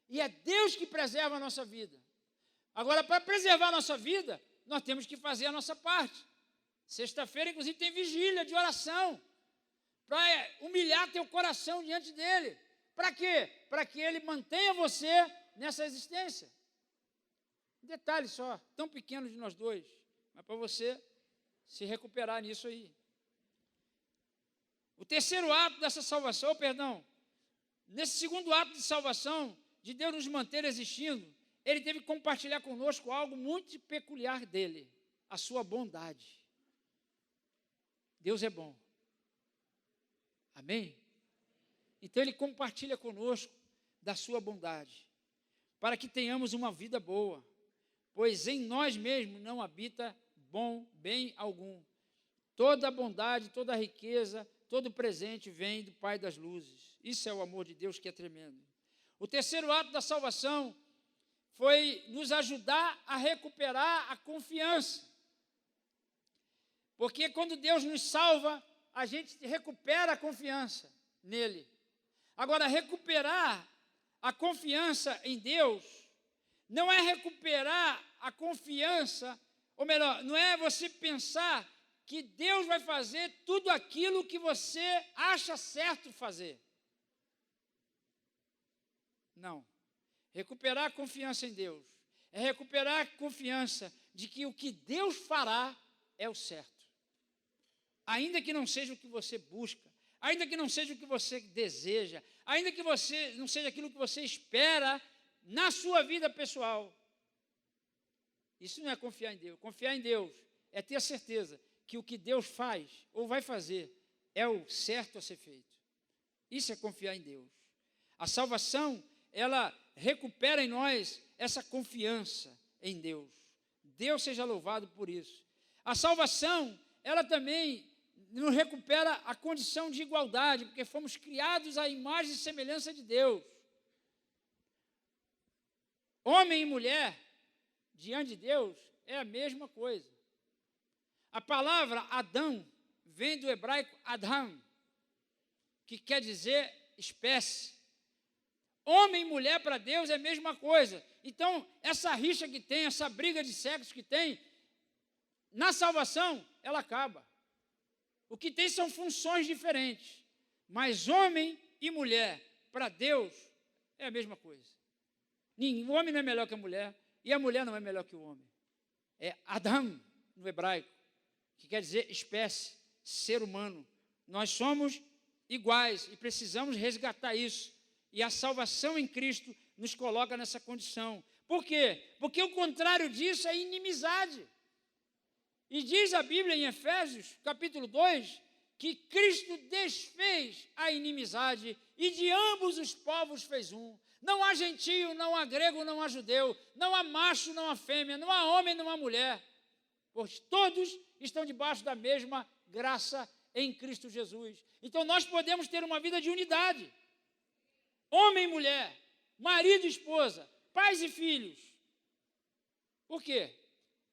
E é Deus que preserva a nossa vida. Agora, para preservar a nossa vida, nós temos que fazer a nossa parte. Sexta-feira, inclusive, tem vigília de oração, para humilhar teu coração diante dEle. Para quê? Para que Ele mantenha você nessa existência. Um detalhe só, tão pequeno de nós dois, mas para você se recuperar nisso aí. O terceiro ato dessa salvação, nesse segundo ato de salvação, de Deus nos manter existindo, Ele teve que compartilhar conosco algo muito peculiar dEle, a sua bondade. Deus é bom. Amém? Então Ele compartilha conosco da sua bondade, para que tenhamos uma vida boa, pois em nós mesmos não habita bem algum. Toda a bondade, toda a riqueza, todo presente vem do Pai das luzes. Isso é o amor de Deus que é tremendo. O terceiro ato da salvação foi nos ajudar a recuperar a confiança. Porque quando Deus nos salva, a gente recupera a confiança nele. Agora, recuperar a confiança em Deus não é recuperar a confiança, ou melhor, não é você pensar que Deus vai fazer tudo aquilo que você acha certo fazer. Não. Recuperar a confiança em Deus é recuperar a confiança de que o que Deus fará é o certo. Ainda que não seja o que você busca, ainda que não seja o que você deseja, ainda que não seja aquilo que você espera na sua vida pessoal. Isso não é confiar em Deus. Confiar em Deus é ter a certeza que o que Deus faz ou vai fazer é o certo a ser feito. Isso é confiar em Deus. A salvação, ela recupera em nós essa confiança em Deus. Deus seja louvado por isso. A salvação, ela também nos recupera a condição de igualdade, porque fomos criados à imagem e semelhança de Deus. Homem e mulher, diante de Deus, é a mesma coisa. A palavra Adão vem do hebraico Adam, que quer dizer espécie. Homem e mulher para Deus é a mesma coisa. Então, essa rixa que tem, essa briga de sexo que tem, na salvação, ela acaba. O que tem são funções diferentes. Mas homem e mulher, para Deus, é a mesma coisa. O homem não é melhor que a mulher, e a mulher não é melhor que o homem. É Adam, no hebraico, que quer dizer espécie, ser humano. Nós somos iguais e precisamos resgatar isso. E a salvação em Cristo nos coloca nessa condição. Por quê? Porque o contrário disso é inimizade. E diz a Bíblia em Efésios, capítulo 2, que Cristo desfez a inimizade e de ambos os povos fez um. Não há gentio, não há grego, não há judeu, não há macho, não há fêmea, não há homem, não há mulher, pois todos estão debaixo da mesma graça em Cristo Jesus. Então nós podemos ter uma vida de unidade. Homem e mulher, marido e esposa, pais e filhos. Por quê?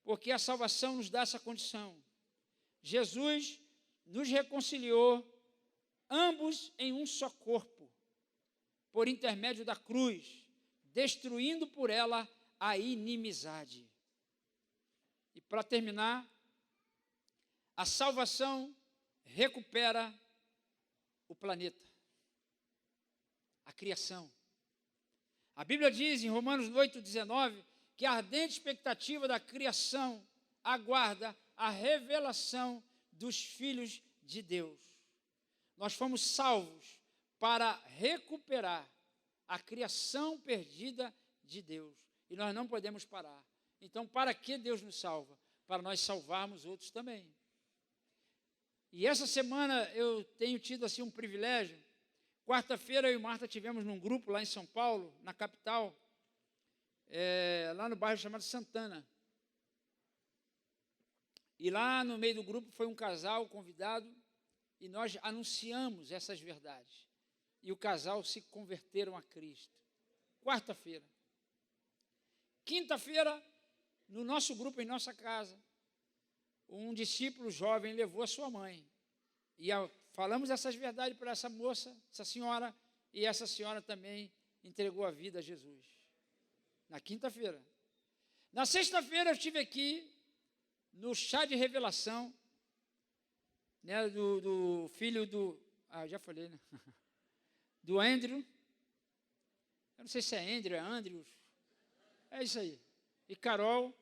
Porque a salvação nos dá essa condição. Jesus nos reconciliou, ambos em um só corpo, por intermédio da cruz, destruindo por ela a inimizade. E para terminar, a salvação recupera o planeta, a criação. A Bíblia diz em Romanos 8,19 que a ardente expectativa da criação aguarda a revelação dos filhos de Deus. Nós fomos salvos para recuperar a criação perdida de Deus. E nós não podemos parar. Então, para que Deus nos salva? Para nós salvarmos outros também. E essa semana eu tenho tido assim um privilégio. Quarta-feira eu e Marta tivemos num grupo lá em São Paulo, na capital, lá no bairro chamado Santana. E lá no meio do grupo foi um casal convidado e nós anunciamos essas verdades. E o casal se converteram a Cristo. Quarta-feira. Quinta-feira, no nosso grupo, em nossa casa, um discípulo jovem levou a sua mãe. E falamos essas verdades para essa moça, essa senhora, e essa senhora também entregou a vida a Jesus. Na quinta-feira. Na sexta-feira eu estive aqui no chá de revelação, né, do filho do... já falei, né? Do Andrew. Eu não sei se é Andrew, é Andrews. É isso aí. E Carol.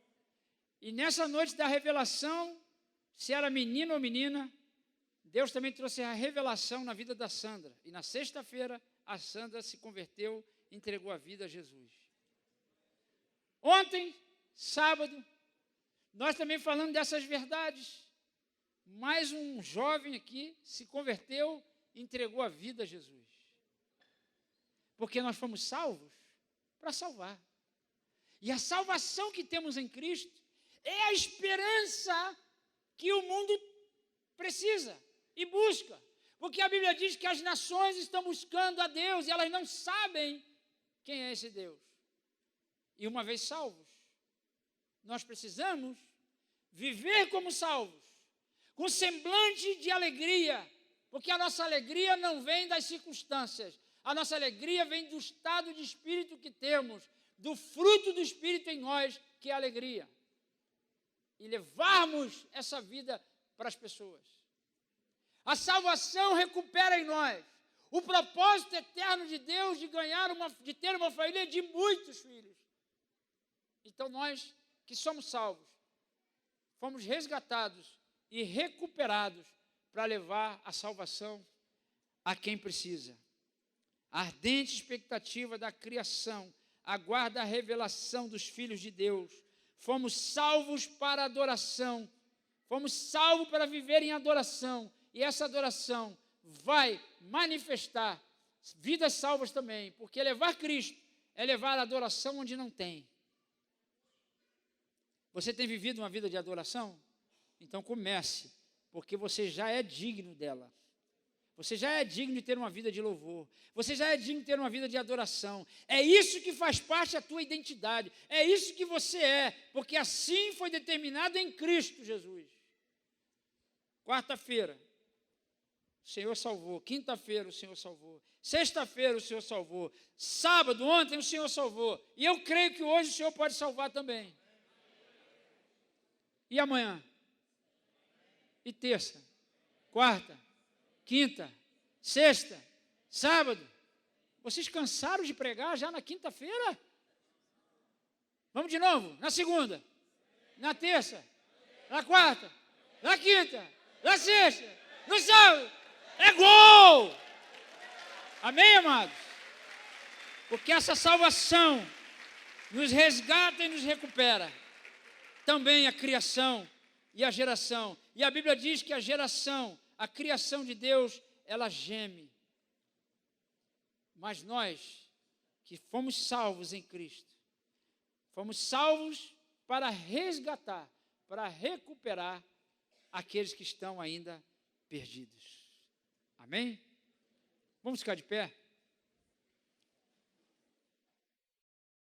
E nessa noite da revelação, se era menino ou menina, Deus também trouxe a revelação na vida da Sandra. E na sexta-feira, a Sandra se converteu e entregou a vida a Jesus. Ontem, sábado, nós também falando dessas verdades. Mais um jovem aqui se converteu e entregou a vida a Jesus. Porque nós fomos salvos para salvar. E a salvação que temos em Cristo é a esperança que o mundo precisa e busca. Porque a Bíblia diz que as nações estão buscando a Deus e elas não sabem quem é esse Deus. E uma vez salvos, nós precisamos viver como salvos, com semblante de alegria, porque a nossa alegria não vem das circunstâncias, a nossa alegria vem do estado de espírito que temos, do fruto do Espírito em nós, que é a alegria. E levarmos essa vida para as pessoas. A salvação recupera em nós o propósito eterno de Deus de ter uma família de muitos filhos. Então nós que somos salvos, fomos resgatados e recuperados para levar a salvação a quem precisa. A ardente expectativa da criação aguarda a revelação dos filhos de Deus. Fomos salvos para adoração, Fomos salvos para viver em adoração. E essa adoração vai manifestar vidas salvas também. Porque levar Cristo é levar a adoração onde não tem. Você tem vivido uma vida de adoração? Então comece, porque você já é digno dela. Você já é digno de ter uma vida de louvor. Você já é digno de ter uma vida de adoração. É isso que faz parte da tua identidade. É isso que você é, porque assim foi determinado em Cristo Jesus. Quarta-feira, o Senhor salvou. Quinta-feira, o Senhor salvou. Sexta-feira, o Senhor salvou. Sábado, ontem, o Senhor salvou. E eu creio que hoje o Senhor pode salvar também. E amanhã? E terça? Quarta? Quinta, sexta, sábado. Vocês cansaram de pregar já na quinta-feira? Vamos de novo, na segunda, na terça, na quarta, na quinta, na sexta, no sábado. É gol! Amém, amados? Porque essa salvação nos resgata e nos recupera. Também a criação e a geração. E a Bíblia diz que a geração, a criação de Deus, ela geme. Mas nós, que fomos salvos em Cristo, fomos salvos para resgatar, para recuperar aqueles que estão ainda perdidos. Amém? Vamos ficar de pé?